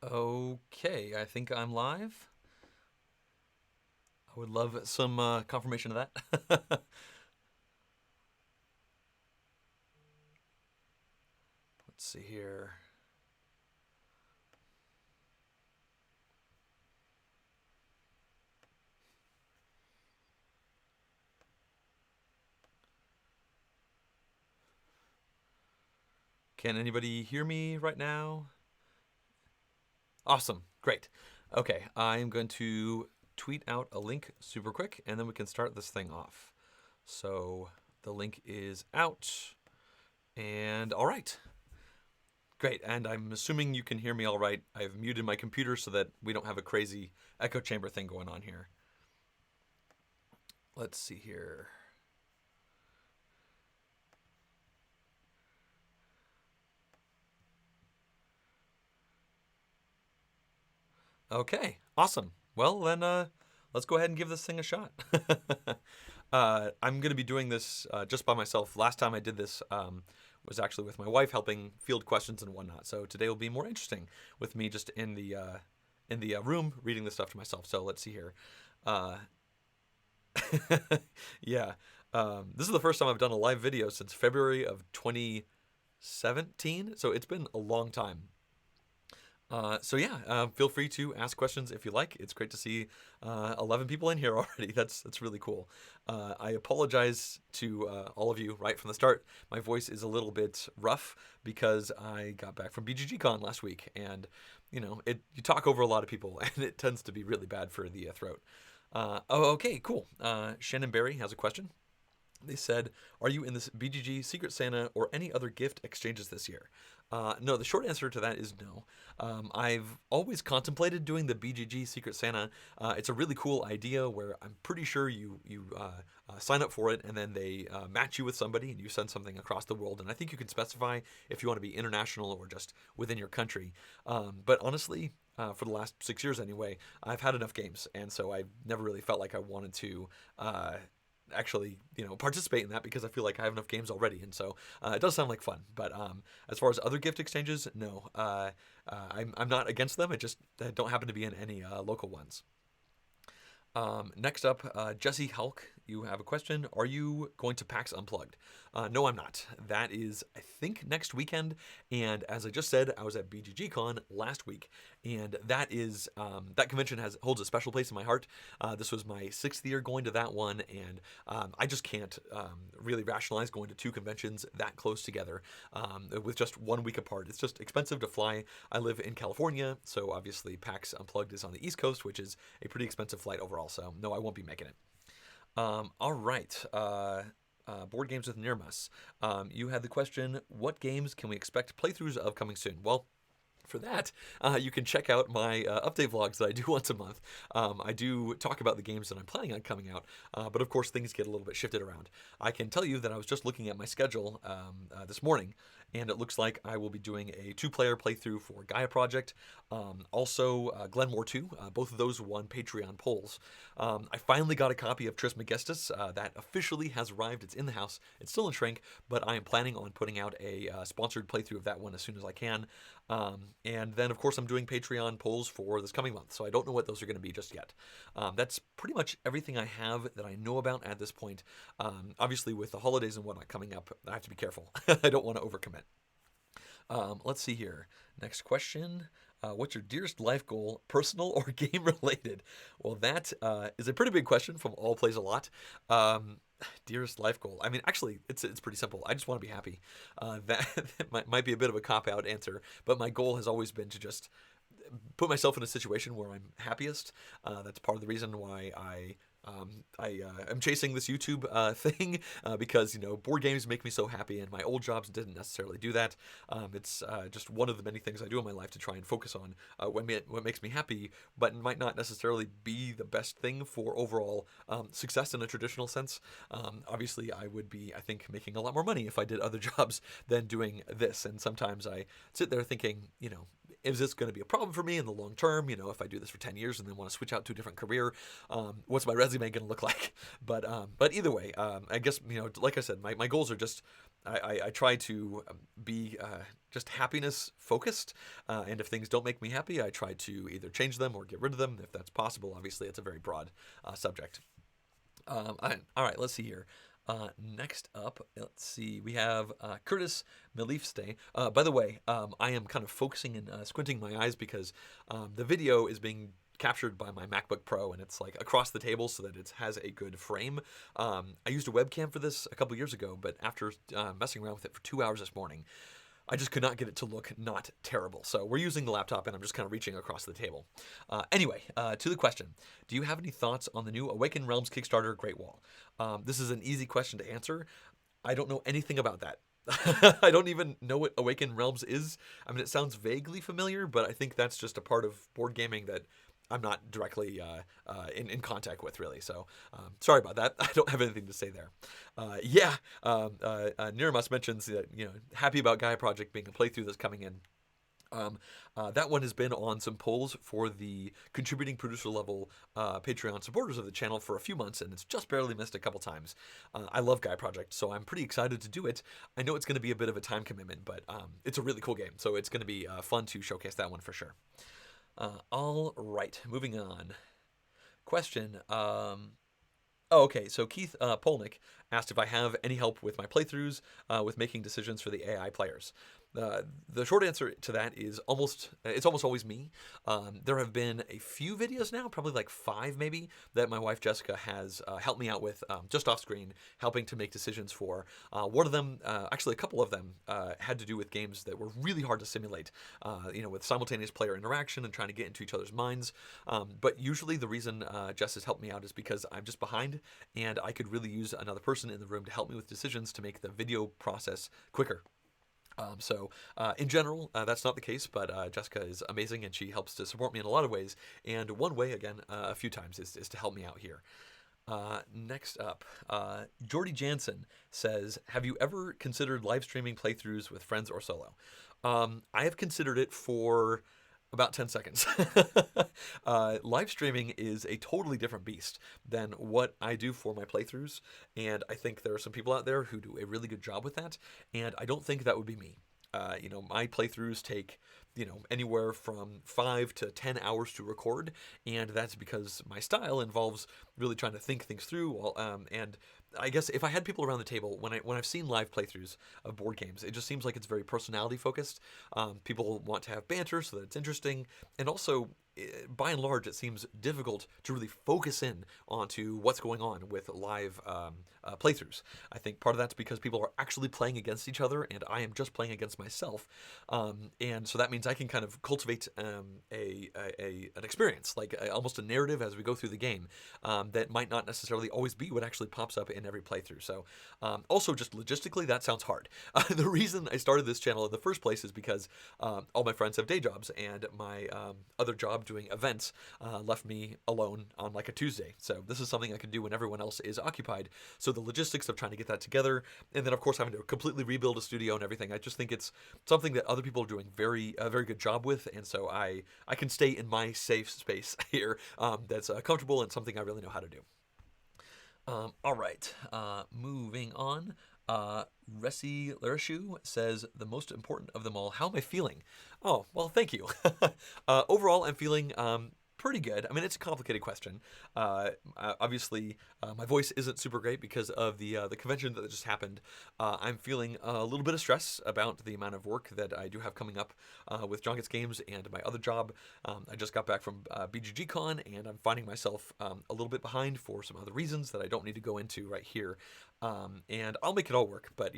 Okay, I think I'm live. I would love some confirmation of that. Let's see here. Can anybody hear me right now? Awesome, great. Okay, I'm going to tweet out a link super quick and then we can start this thing off. So the link is out. And all right, great. And I'm assuming you can hear me all right. I've muted my computer so that we don't have a crazy echo chamber thing going on here. Let's see here. Okay, awesome. Well, then let's go ahead and give this thing a shot. I'm going to be doing this just by myself. Last time I did this was actually with my wife helping field questions and whatnot. So today will be more interesting with me just in the room reading this stuff to myself. So let's see here. Uh, yeah, this is the first time I've done a live video since February of 2017. So it's been a long time. So yeah, feel free to ask questions if you like. It's great to see 11 people in here already. That's really cool. I apologize to all of you right from the start. My voice is a little bit rough because I got back from BGGCon last week, and you talk over a lot of people, and it tends to be really bad for the throat. Okay, cool. Shannon Berry has a question. They said, "Are you in this BGG, Secret Santa, or any other gift exchanges this year?" No, the short answer to that is no. I've always contemplated doing the BGG Secret Santa. It's a really cool idea where I'm pretty sure you sign up for it and then they match you with somebody and you send something across the world. And I think you can specify if you want to be international or just within your country. But honestly, for the last 6 years anyway, I've had enough games, and so I never really felt like I wanted to actually participate in that because I feel like I have enough games already, and so it does sound like fun. But as far as other gift exchanges, no, I'm not against them. It just don't happen to be in any local ones. Next up, Jesse Hulk, you have a question. Are you going to PAX Unplugged? No, I'm not. That is, I think, next weekend. And as I just said, I was at BGGCon last week, and that convention holds a special place in my heart. This was my 6th year going to that one, and I just can't really rationalize going to two conventions that close together with just 1 week apart. It's just expensive to fly. I live in California, so obviously PAX Unplugged is on the East Coast, which is a pretty expensive flight overall. So no, I won't be making it. All right. Board games with Nirmas. You had the question, what games can we expect playthroughs of coming soon? Well, for that, you can check out my update vlogs that I do once a month. I do talk about the games that I'm planning on coming out, but of course things get a little bit shifted around. I can tell you that I was just looking at my schedule this morning, and it looks like I will be doing a two-player playthrough for Gaia Project, also Glenmore 2. Both of those won Patreon polls. I finally got a copy of Trismegistus. That officially has arrived. It's in the house. It's still in shrink, but I am planning on putting out a sponsored playthrough of that one as soon as I can. And then, of course, I'm doing Patreon polls for this coming month, so I don't know what those are going to be just yet. That's pretty much everything I have that I know about at this point. Obviously, with the holidays and whatnot coming up, I have to be careful. I don't want to overcommit. Let's see here. Next question. What's your dearest life goal, personal or game related? Well, that is a pretty big question from All Plays a Lot. Dearest life goal. I mean, actually, it's pretty simple. I just want to be happy. That might be a bit of a cop out answer, but my goal has always been to just put myself in a situation where I'm happiest. That's part of the reason why I am chasing this YouTube thing because board games make me so happy, and my old jobs didn't necessarily do that. It's just one of the many things I do in my life to try and focus on what makes me happy, but might not necessarily be the best thing for overall success in a traditional sense. Obviously, I would be, I think, making a lot more money if I did other jobs than doing this, and sometimes I sit there thinking, is this going to be a problem for me in the long term? If I do this for 10 years and then want to switch out to a different career, what's my resume going to look like? But either way, I guess, like I said, my goals are just I try to be just happiness focused, and if things don't make me happy, I try to either change them or get rid of them if that's possible. Obviously, it's a very broad subject. All right, let's see here. Next up, let's see. We have Curtis Milifste. By the way, I am kind of focusing and squinting my eyes because the video is being captured by my MacBook Pro, and it's like across the table so that it has a good frame. I used a webcam for this a couple years ago, but after messing around with it for 2 hours this morning, I just could not get it to look not terrible. So we're using the laptop, and I'm just kind of reaching across the table. Anyway, to the question. Do you have any thoughts on the new Awaken Realms Kickstarter, Great Wall? This is an easy question to answer. I don't know anything about that. I don't even know what Awaken Realms is. I mean, it sounds vaguely familiar, but I think that's just a part of board gaming that I'm not directly in contact with, really. So sorry about that. I don't have anything to say there. Niramas mentions that, happy about Gaia Project being a playthrough that's coming in. That one has been on some polls for the contributing producer level Patreon supporters of the channel for a few months, and it's just barely missed a couple times. I love Gaia Project, so I'm pretty excited to do it. I know it's going to be a bit of a time commitment, but it's a really cool game, so it's going to be fun to showcase that one for sure. All right, moving on. Question. Okay, so Keith Polnick asked if I have any help with my playthroughs with making decisions for the AI players. The short answer to that is it's almost always me. There have been a few videos now, probably like 5 maybe, that my wife Jessica has helped me out with just off screen, helping to make decisions for. One of them, actually a couple of them, had to do with games that were really hard to simulate, with simultaneous player interaction and trying to get into each other's minds. But usually the reason Jess has helped me out is because I'm just behind, and I could really use another person in the room to help me with decisions to make the video process quicker. In general, that's not the case, but Jessica is amazing, and she helps to support me in a lot of ways. And one way, again, a few times, is to help me out here. Next up, Jordy Jansen says, have you ever considered live streaming playthroughs with friends or solo? I have considered it for about 10 seconds. Live streaming is a totally different beast than what I do for my playthroughs, and I think there are some people out there who do a really good job with that, and I don't think that would be me. My playthroughs take, anywhere from 5 to 10 hours to record, and that's because my style involves really trying to think things through, and I guess if I had people around the table, when I've seen live playthroughs of board games, it just seems like it's very personality focused. People want to have banter so that it's interesting, and also, by and large, it seems difficult to really focus in onto what's going on with live playthroughs. I think part of that's because people are actually playing against each other, and I am just playing against myself, and so that means I can kind of cultivate an experience, like almost a narrative as we go through the game, that might not necessarily always be what actually pops up in every playthrough. So also, just logistically, that sounds hard. The reason I started this channel in the first place is because all my friends have day jobs, and my other job doing events left me alone on like a Tuesday. So this is something I can do when everyone else is occupied. So the logistics of trying to get that together, and then of course having to completely rebuild a studio and everything, I just think it's something that other people are doing a very good job with, and so I can stay in my safe space here that's comfortable and something I really know how to do. All right, moving on. Resi Larishu says, the most important of them all, how am I feeling? Oh, well, thank you. Overall, I'm feeling pretty good. I mean, it's a complicated question. Obviously, my voice isn't super great because of the convention that just happened. I'm feeling a little bit of stress about the amount of work that I do have coming up with John Gets Games and my other job. I just got back from BGG-Con, and I'm finding myself a little bit behind for some other reasons that I don't need to go into right here. And I'll make it all work, but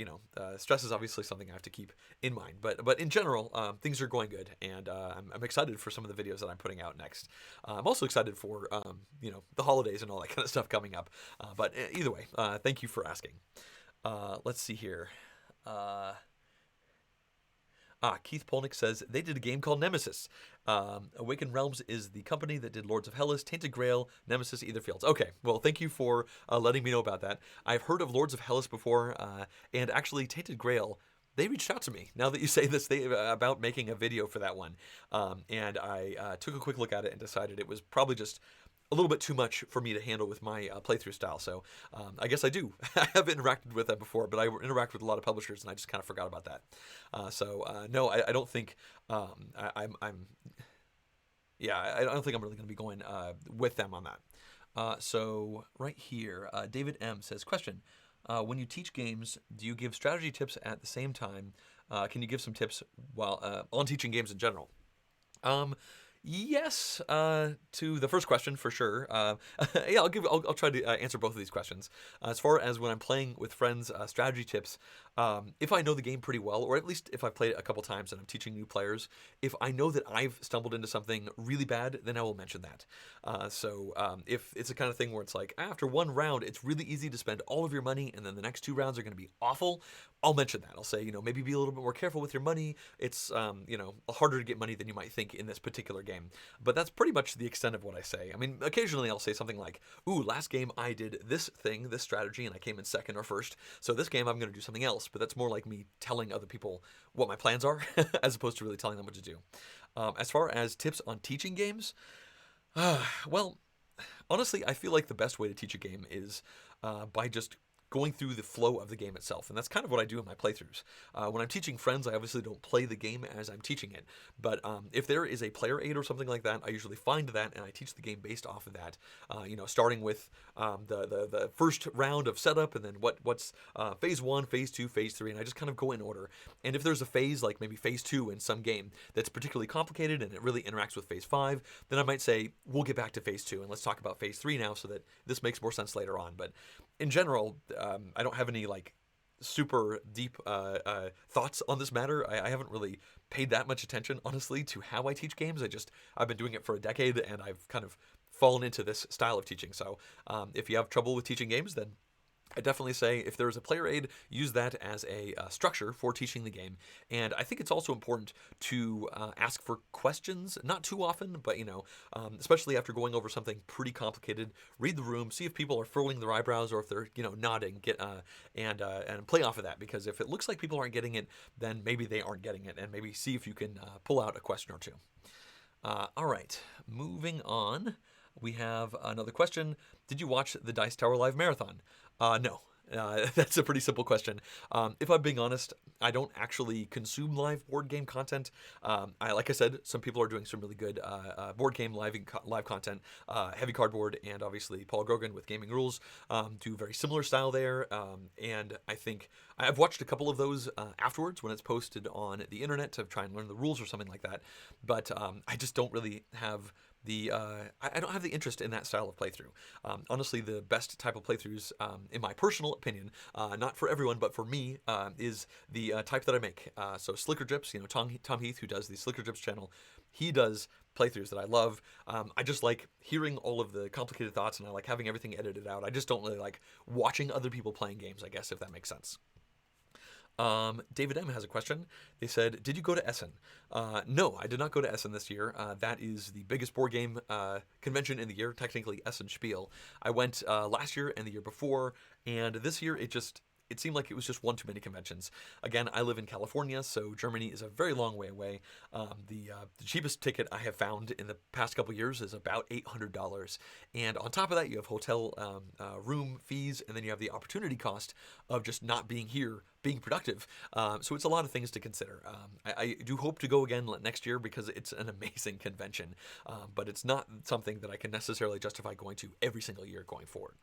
stress is obviously something I have to keep in mind. But in general, things are going good, and I'm excited for some of the videos that I'm putting out next. I'm also excited for the holidays and all that kind of stuff coming up. But either way, thank you for asking. Let's see here. Keith Polnick says, they did a game called Nemesis. Awaken Realms is the company that did Lords of Hellas, Tainted Grail, Nemesis, Aetherfields. Okay, well, thank you for letting me know about that. I've heard of Lords of Hellas before, and actually Tainted Grail, they reached out to me, now that you say this, about making a video for that one. And I took a quick look at it and decided it was probably just a little bit too much for me to handle with my playthrough style. So I guess I do. I have interacted with that before, but I interact with a lot of publishers, and I just kind of forgot about that. No, I don't think I'm yeah, I don't think I'm really going to be going with them on that. So right here, David M says, question: when you teach games, do you give strategy tips at the same time? Can you give some tips while on teaching games in general? Um, yes, to the first question for sure. Yeah, I'll try to answer both of these questions. As far as when I'm playing with friends, strategy tips. If I know the game pretty well, or at least if I've played it a couple times and I'm teaching new players, if I know that I've stumbled into something really bad, then I will mention that. If it's the kind of thing where it's like after one round, it's really easy to spend all of your money, and then the next two rounds are going to be awful, I'll mention that. I'll say, maybe be a little bit more careful with your money. It's, harder to get money than you might think in this particular game. But that's pretty much the extent of what I say. I mean, occasionally I'll say something like, ooh, last game I did this thing, this strategy, and I came in second or first. So this game I'm going to do something else. But that's more like me telling other people what my plans are, as opposed to really telling them what to do. As far as tips on teaching games, well, honestly, I feel like the best way to teach a game is by just going through the flow of the game itself. And that's kind of what I do in my playthroughs. When I'm teaching friends, I obviously don't play the game as I'm teaching it. But if there is a player aid or something like that, I usually find that and I teach the game based off of that. Starting with the first round of setup, and then what's phase 1, phase 2, phase 3, and I just kind of go in order. And if there's a phase, like maybe phase 2 in some game, that's particularly complicated and it really interacts with phase 5, then I might say, we'll get back to phase 2 and let's talk about phase 3 now so that this makes more sense later on. But in general, I don't have any super deep thoughts on this matter. I haven't really paid that much attention, honestly, to how I teach games. I've been doing it for a decade, and I've kind of fallen into this style of teaching. So if you have trouble with teaching games, then I definitely say if there is a player aid, use that as a structure for teaching the game. And I think it's also important to ask for questions, not too often, but especially after going over something pretty complicated, read the room, see if people are furrowing their eyebrows or if they're nodding, and play off of that. Because if it looks like people aren't getting it, then maybe they aren't getting it, and maybe see if you can pull out a question or two. All right, moving on. We have another question. Did you watch the Dice Tower Live Marathon? No. That's a pretty simple question. If I'm being honest, I don't actually consume live board game content. Like I said, some people are doing some really good board game live content. Heavy Cardboard and obviously Paul Grogan with Gaming Rules do very similar style there. And I think I've watched a couple of those afterwards when it's posted on the internet to try and learn the rules or something like that. But I just don't really have I don't have the interest in that style of playthrough. Honestly, the best type of playthroughs, in my personal opinion, not for everyone, but for me, is the type that I make. So Slicker Drips, Tom Heath, who does the Slicker Drips channel, he does playthroughs that I love. I just like hearing all of the complicated thoughts, and I like having everything edited out. I just don't really like watching other people playing games, I guess, if that makes sense. David M has a question. They said, did you go to Essen? No, I did not go to Essen this year. That is the biggest board game convention in the year, technically Essen Spiel. I went last year and the year before, and this year it seemed like it was just one too many conventions. Again, I live in California, so Germany is a very long way away. The cheapest ticket I have found in the past couple years is about $800. And on top of that, you have hotel room fees, and then you have the opportunity cost of just not being here, being productive. So it's a lot of things to consider. I do hope to go again next year because it's an amazing convention, but it's not something that I can necessarily justify going to every single year going forward.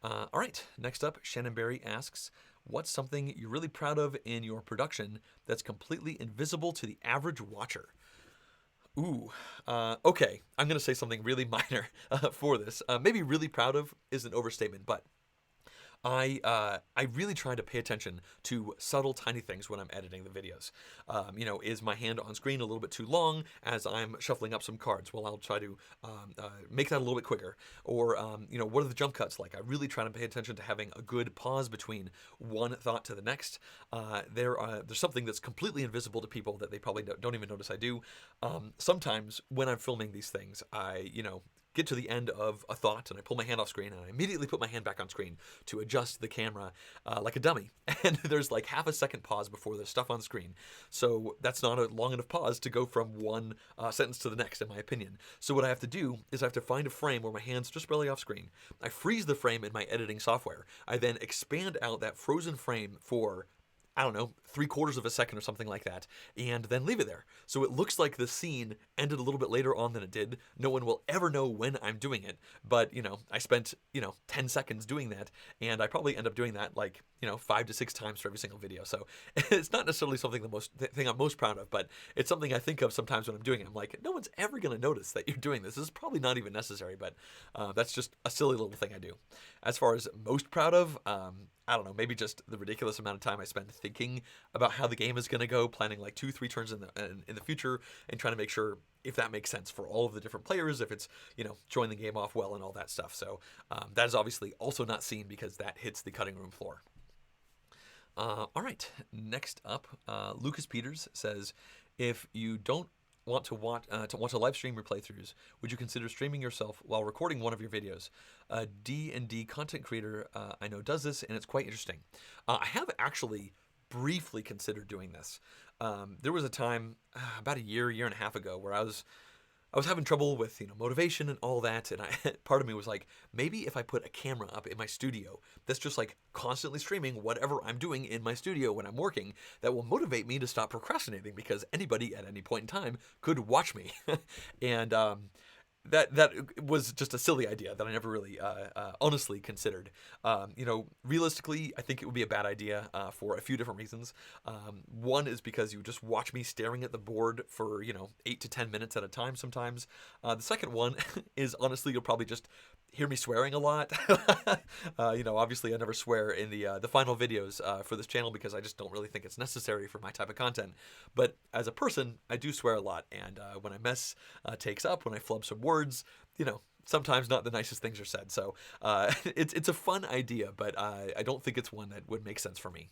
All right, next up, Shannon Berry asks, what's something you're really proud of in your production that's completely invisible to the average watcher? Ooh, okay, I'm going to say something really minor for this. Maybe really proud of is an overstatement, but I really try to pay attention to subtle, tiny things when I'm editing the videos. Is my hand on screen a little bit too long as I'm shuffling up some cards? Well, I'll try to make that a little bit quicker. Or, what are the jump cuts like? I really try to pay attention to having a good pause between one thought to the next. There's something that's completely invisible to people that they probably don't even notice I do. Sometimes when I'm filming these things, get to the end of a thought and I pull my hand off screen and I immediately put my hand back on screen to adjust the camera like a dummy. And there's like half a second pause before there's stuff on screen. So that's not a long enough pause to go from one sentence to the next, in my opinion. So what I have to do is I have to find a frame where my hand's just barely off screen. I freeze the frame in my editing software. I then expand out that frozen frame for, I don't know, 3/4 of a second or something like that, and then leave it there. So it looks like the scene ended a little bit later on than it did. No one will ever know when I'm doing it, but, I spent, 10 seconds doing that, and I probably end up doing that like, 5 to 6 times for every single video. So it's not necessarily something thing I'm most proud of, but it's something I think of sometimes when I'm doing it. I'm like, no one's ever going to notice that you're doing this. This is probably not even necessary, but that's just a silly little thing I do. As far as most proud of, I don't know, maybe just the ridiculous amount of time I spend thinking about how the game is going to go, planning like 2-3 turns in the future, and trying to make sure if that makes sense for all of the different players, if it's, showing the game off well and all that stuff. So that is obviously also not seen because that hits the cutting room floor. All right, next up, Lucas Peters says, if you don't want to live stream your playthroughs, would you consider streaming yourself while recording one of your videos? A D&D content creator I know does this, and it's quite interesting. I have actually briefly considered doing this. There was a time about a year and a half ago where I was having trouble with motivation and all that, and part of me was like, maybe if I put a camera up in my studio that's just like constantly streaming whatever I'm doing in my studio when I'm working, that will motivate me to stop procrastinating, because anybody at any point in time could watch me. And that was just a silly idea that I never really honestly considered. Realistically, I think it would be a bad idea for a few different reasons. One is because you just watch me staring at the board for 8 to 10 minutes at a time sometimes. The second one is, honestly, you'll probably just hear me swearing a lot. Obviously I never swear in the final videos for this channel because I just don't really think it's necessary for my type of content. But as a person, I do swear a lot, and when I mess takes up, when I flub some words, sometimes not the nicest things are said. So it's a fun idea, but I don't think it's one that would make sense for me.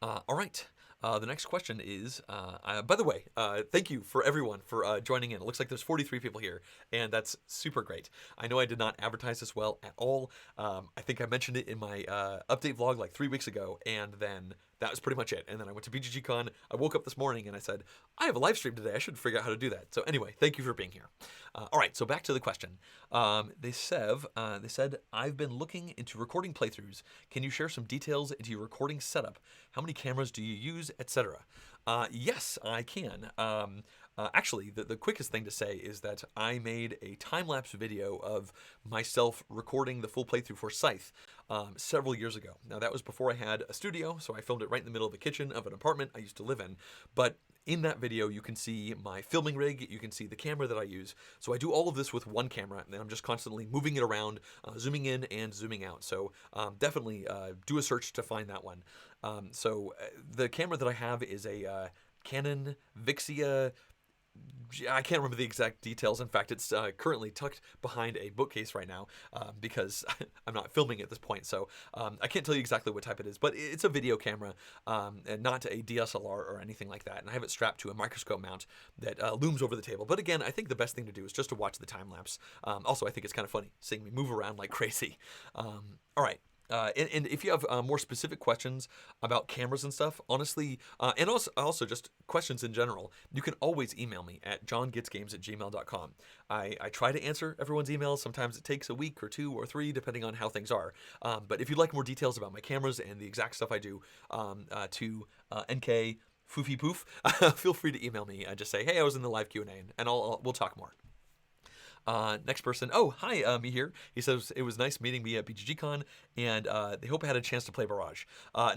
All right. The next question is, by the way, thank you for everyone for joining in. It looks like there's 43 people here, and that's super great. I know I did not advertise this well at all. I think I mentioned it in my update vlog like 3 weeks ago, and then that was pretty much it. And then I went to BGGCon. I woke up this morning and I said, I have a live stream today. I should figure out how to do that. So anyway, thank you for being here. All right, so back to the question. They said, I've been looking into recording playthroughs. Can you share some details into your recording setup? How many cameras do you use, etc.? Yes, I can. Actually, the quickest thing to say is that I made a time-lapse video of myself recording the full playthrough for Scythe several years ago. Now, that was before I had a studio, so I filmed it right in the middle of the kitchen of an apartment I used to live in. But in that video, you can see my filming rig, you can see the camera that I use. So I do all of this with one camera, and I'm just constantly moving it around, zooming in and zooming out. So definitely do a search to find that one. So the camera that I have is a Canon Vixia. I can't remember the exact details. In fact, it's currently tucked behind a bookcase right now because I'm not filming at this point. So I can't tell you exactly what type it is, but it's a video camera and not a DSLR or anything like that. And I have it strapped to a microscope mount that looms over the table. But again, I think the best thing to do is just to watch the time lapse. Also, I think it's kind of funny seeing me move around like crazy. All right. And if you have more specific questions about cameras and stuff, honestly, and also just questions in general, you can always email me at johngetsgames@gmail.com. I try to answer everyone's emails. Sometimes it takes a week or 2 or 3, depending on how things are. But if you'd like more details about my cameras and the exact stuff I do, to NK Foofy Poof, feel free to email me. Just say, hey, I was in the live Q&A, and we'll talk more. Next person. Oh, hi, Mihir. He says, it was nice meeting me at BGGCon, and they hope I had a chance to play Barrage.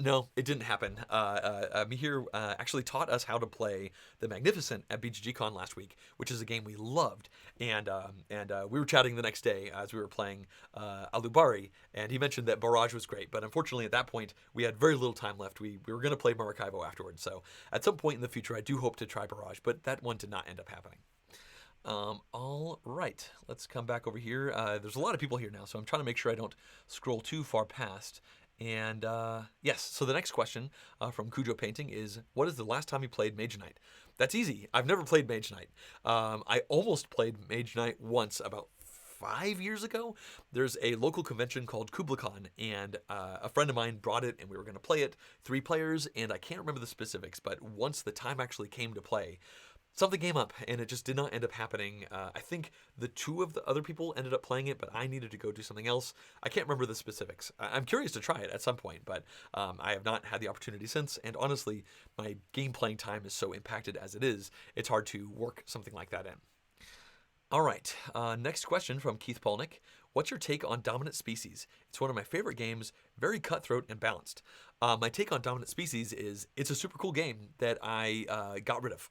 No, it didn't happen. Mihir actually taught us how to play the Magnificent at BGGCon last week, which is a game we loved. And we were chatting the next day as we were playing Alubari, and he mentioned that Barrage was great, but unfortunately at that point, we had very little time left. We were going to play Maracaibo afterwards, so at some point in the future, I do hope to try Barrage, but that one did not end up happening. All right, let's come back over here. There's a lot of people here now, so I'm trying to make sure I don't scroll too far past And yes, so the next question from Cujo Painting is, what is the last time you played Mage Knight? That's easy. I've never played Mage Knight. I almost played Mage Knight once about 5 years ago. There's a local convention called KublaCon, and a friend of mine brought it, and we were going to play it, 3 players, and I can't remember the specifics, but once the time actually came to play, something came up and it just did not end up happening. I think the two of the other people ended up playing it, but I needed to go do something else. I can't remember the specifics. I'm curious to try it at some point, but I have not had the opportunity since. And honestly, my game playing time is so impacted as it is, it's hard to work something like that in. All right, next question from Keith Polnick. What's your take on Dominant Species? It's one of my favorite games, very cutthroat and balanced. My take on Dominant Species is it's a super cool game that I got rid of.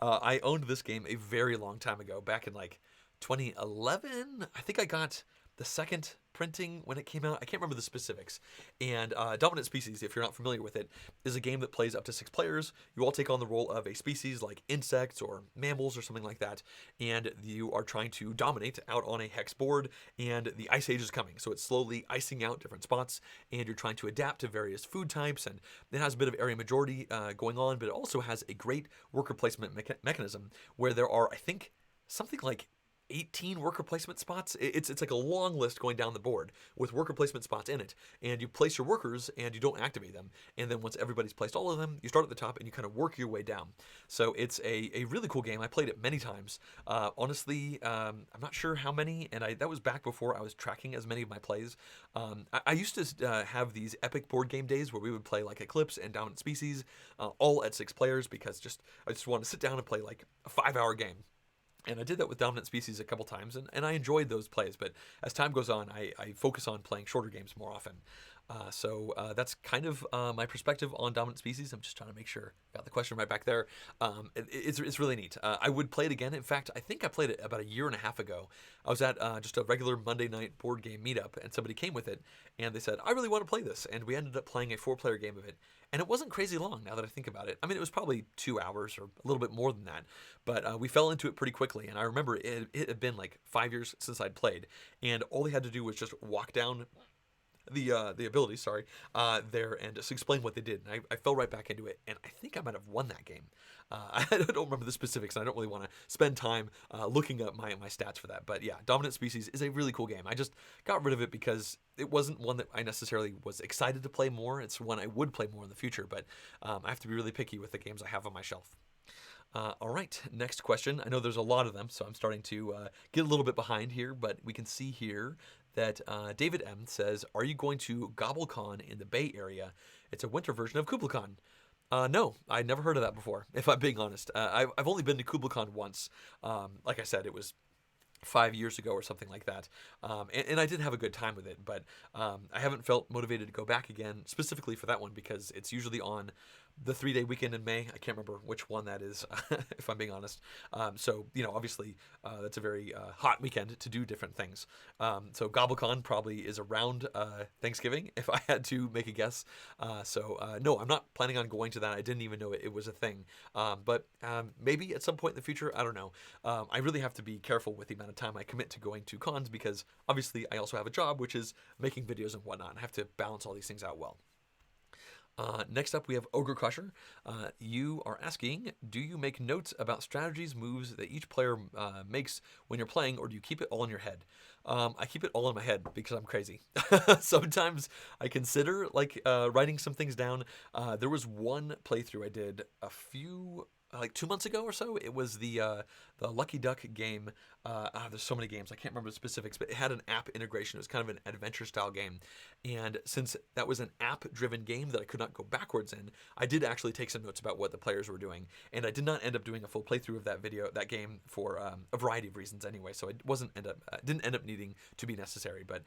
I owned this game a very long time ago, back in like 2011. I think I got the second printing when it came out. I can't remember the specifics. And Dominant Species, if you're not familiar with it, is a game that plays up to 6 players. You all take on the role of a species like insects or mammals or something like that, and you are trying to dominate out on a hex board, and the Ice Age is coming. So it's slowly icing out different spots, and you're trying to adapt to various food types, and it has a bit of area majority going on, but it also has a great worker placement mechanism where there are, I think, something like 18 worker placement spots. It's like a long list going down the board with worker placement spots in it, and you place your workers and you don't activate them, and then once everybody's placed all of them, you start at the top and you kind of work your way down. So it's a really cool game. I played it many times. Honestly, I'm not sure how many, and that was back before I was tracking as many of my plays. I used to have these epic board game days where we would play like Eclipse and Dominant Species all at 6 players, because I just wanted to sit down and play like a 5-hour game. And I did that with Dominant Species a couple times, and I enjoyed those plays. But as time goes on, I focus on playing shorter games more often. So that's kind of my perspective on Dominant Species. I'm just trying to make sure I got the question right back there. It's really neat. I would play it again. In fact, I think I played it about a year and a half ago. I was at just a regular Monday night board game meetup, and somebody came with it, and they said, I really want to play this. And we ended up playing a 4-player game of it. And it wasn't crazy long, now that I think about it. I mean, it was probably 2 hours or a little bit more than that. But we fell into it pretty quickly. And I remember it had been like 5 years since I'd played. And all they had to do was just walk down the ability, there, and just explain what they did. And I fell right back into it, and I think I might have won that game. I don't remember the specifics, and I don't really want to spend time looking up my stats for that. But yeah, Dominant Species is a really cool game. I just got rid of it because it wasn't one that I necessarily was excited to play more. It's one I would play more in the future, but I have to be really picky with the games I have on my shelf. All right, next question. I know there's a lot of them, so I'm starting to get a little bit behind here, but we can see here that David M. says, are you going to GobbleCon in the Bay Area? It's a winter version of KublaCon. No, I never heard of that before, if I'm being honest. I've only been to KublaCon once. Like I said, it was 5 years ago or something like that. And I did have a good time with it, but I haven't felt motivated to go back again, specifically for that one, because it's usually on the 3-day weekend in May. I can't remember which one that is, if I'm being honest. So, obviously, that's a very hot weekend to do different things. So GobbleCon probably is around Thanksgiving, if I had to make a guess. No, I'm not planning on going to that. I didn't even know it was a thing. But maybe at some point in the future, I don't know. I really have to be careful with the amount of time I commit to going to cons, because obviously I also have a job, which is making videos and whatnot. I have to balance all these things out well. Next up, we have Ogre Crusher. You are asking, do you make notes about strategies, moves that each player makes when you're playing, or do you keep it all in your head? I keep it all in my head because I'm crazy. Sometimes I consider writing some things down. There was one playthrough I did like 2 months ago or so. It was the Lucky Duck game. There's so many games, I can't remember the specifics, but it had an app integration. It was kind of an adventure style game. And since that was an app-driven game that I could not go backwards in, I did actually take some notes about what the players were doing. And I did not end up doing a full playthrough of that game for a variety of reasons anyway. So it didn't end up needing to be necessary. But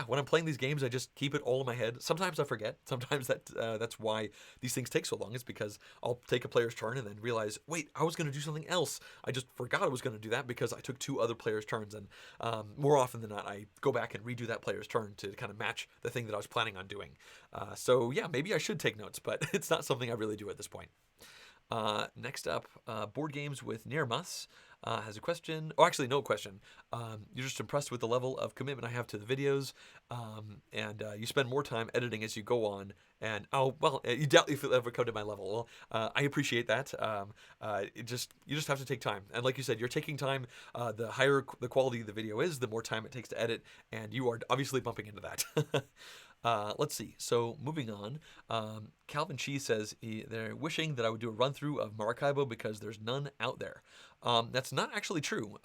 when I'm playing these games, I just keep it all in my head. Sometimes I forget. Sometimes that's why these things take so long, is because I'll take a player's turn and then realize, wait, I was going to do something else. I just forgot I was going to do that because I took 2 other players' turns. And more often than not, I go back and redo that player's turn to kind of match the thing that I was planning on doing. Maybe I should take notes, but it's not something I really do at this point. Next up, Board Games with Nirmas has a question. Oh, actually, no question. You're just impressed with the level of commitment I have to the videos, and you spend more time editing as you go on. And oh well, you doubt if you'll ever come to my level. Well, I appreciate that. You just have to take time. And like you said, you're taking time. The higher the quality the video is, the more time it takes to edit, and you are obviously bumping into that. Let's see. So moving on, Calvin Cheese says they're wishing that I would do a run through of Maracaibo because there's none out there. That's not actually true.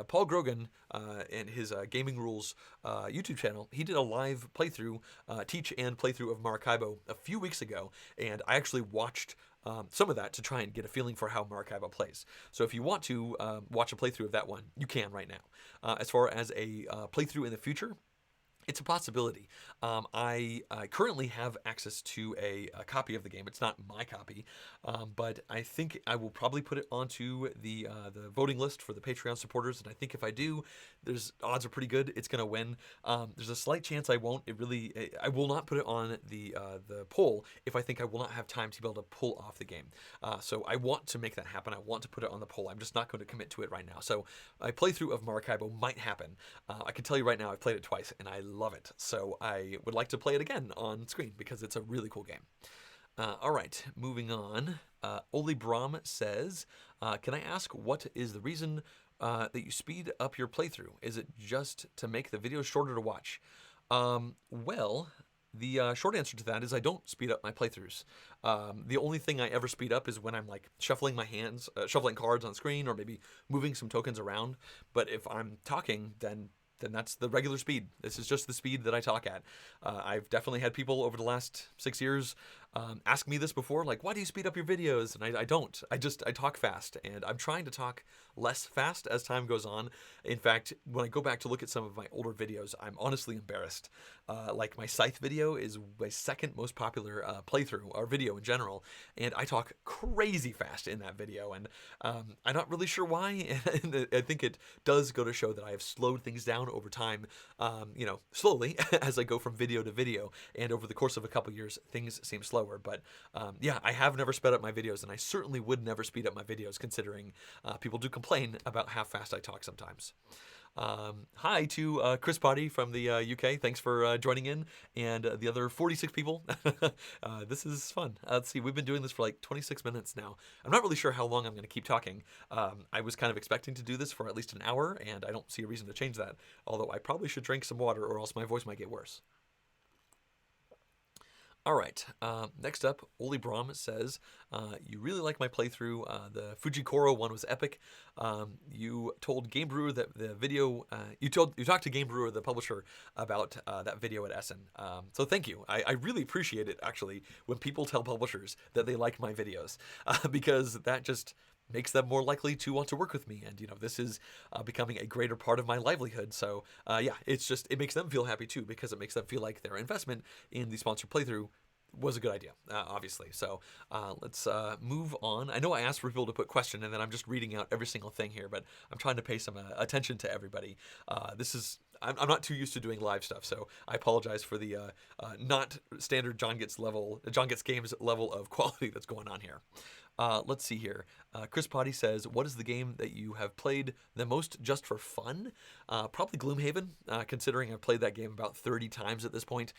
Paul Grogan and his Gaming Rules YouTube channel, he did a live playthrough, teach and playthrough of Maracaibo a few weeks ago, and I actually watched some of that to try and get a feeling for how Maracaibo plays. So if you want to watch a playthrough of that one, you can right now. As far as a playthrough in the future, it's a possibility. I currently have access to a copy of the game. It's not my copy, but I think I will probably put it onto the voting list for the Patreon supporters. And I think if I do, there's odds are pretty good it's going to win. There's a slight chance I won't. I will not put it on the poll if I think I will not have time to be able to pull off the game. So I want to make that happen. I want to put it on the poll. I'm just not going to commit to it right now. So a playthrough of Maracaibo might happen. I can tell you right now, I've played it twice and I love it. So I would like to play it again on screen because it's a really cool game. All right, moving on. Oli Brom says, can I ask what is the reason that you speed up your playthrough? Is it just to make the video shorter to watch? Well, the short answer to that is I don't speed up my playthroughs. The only thing I ever speed up is when I'm like shuffling my hands, shuffling cards on screen, or maybe moving some tokens around. But if I'm talking, then that's the regular speed. This is just the speed that I talk at. I've definitely had people over the last 6 years ask me this before, like, why do you speed up your videos? And I don't. I talk fast, and I'm trying to talk less fast as time goes on. In fact, when I go back to look at some of my older videos, I'm honestly embarrassed. Like my Scythe video is my second most popular playthrough, or video in general, and I talk crazy fast in that video, and I'm not really sure why, and I think it does go to show that I have slowed things down over time, slowly, as I go from video to video, and over the course of a couple years, things seem slower. But yeah, I have never sped up my videos, and I certainly would never speed up my videos, considering people do complain about how fast I talk sometimes. Hi to Chris Potty from the UK. Thanks for joining in, and the other 46 people. This is fun. Let's see, we've been doing this for like 26 minutes now. I'm not really sure how long I'm going to keep talking. I was kind of expecting to do this for at least an hour, and I don't see a reason to change that, although I probably should drink some water or else my voice might get worse. All right, next up, Oli Brom says, you really like my playthrough. The Fujikoro one was epic. You told Game Brewer that the video, you talked to Game Brewer, the publisher, about that video at Essen. So thank you. I really appreciate it, actually, when people tell publishers that they like my videos, because that just makes them more likely to want to work with me. And, this is becoming a greater part of my livelihood. So, yeah, it makes them feel happy too, because it makes them feel like their investment in the sponsored playthrough was a good idea, obviously. So let's move on. I know I asked for people to put question, and then I'm just reading out every single thing here, but I'm trying to pay some attention to everybody. I'm not too used to doing live stuff, so I apologize for the not standard John Gets Games level of quality that's going on here. Let's see here. Chris Potty says, what is the game that you have played the most just for fun? Probably Gloomhaven, considering I've played that game about 30 times at this point.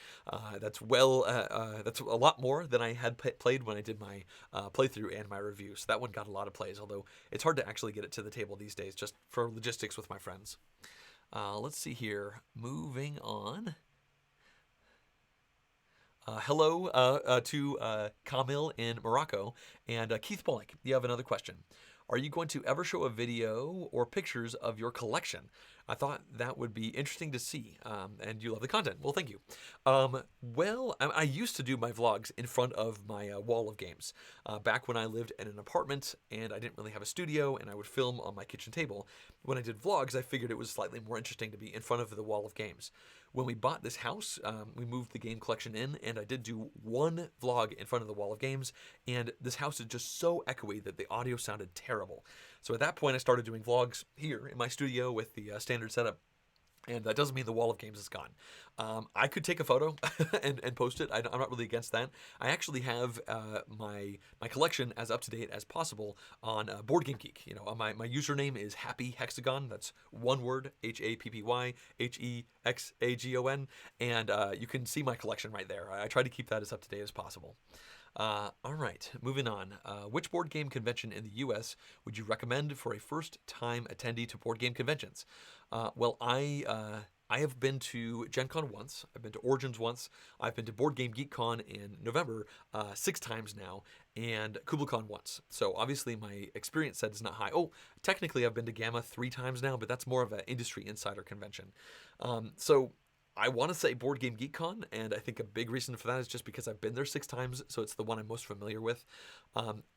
That's a lot more than I had played when I did my playthrough and my review. So that one got a lot of plays, although it's hard to actually get it to the table these days, just for logistics with my friends. Let's see here. Moving on. Hello to Kamil in Morocco, and Keith Bullock, you have another question. Are you going to ever show a video or pictures of your collection? I thought that would be interesting to see, and you love the content. Well, thank you. Well, I used to do my vlogs in front of my wall of games. Back when I lived in an apartment and I didn't really have a studio and I would film on my kitchen table. When I did vlogs, I figured it was slightly more interesting to be in front of the wall of games. When we bought this house, we moved the game collection in, and I did do one vlog in front of the wall of games, and this house is just so echoey that the audio sounded terrible. So at that point, I started doing vlogs here in my studio with the standard setup. And that doesn't mean the wall of games is gone. I could take a photo and post it. I'm not really against that. I actually have my collection as up to date as possible on Board Game Geek. My username is Happy Hexagon. That's one word: HappyHexagon, and you can see my collection right there. I try to keep that as up to date as possible. All right, moving on. Which board game convention in the U.S. would you recommend for a first-time attendee to board game conventions? Well, I have been to Gen Con once. I've been to Origins once. I've been to Board Game Geek Con in November 6 times now, and KublaCon once. So obviously my experience set is not high. Oh, technically I've been to Gamma 3 times now, but that's more of an industry insider convention. So I want to say Board Game Geek Con, and I think a big reason for that is just because I've been there 6 times, so it's the one I'm most familiar with.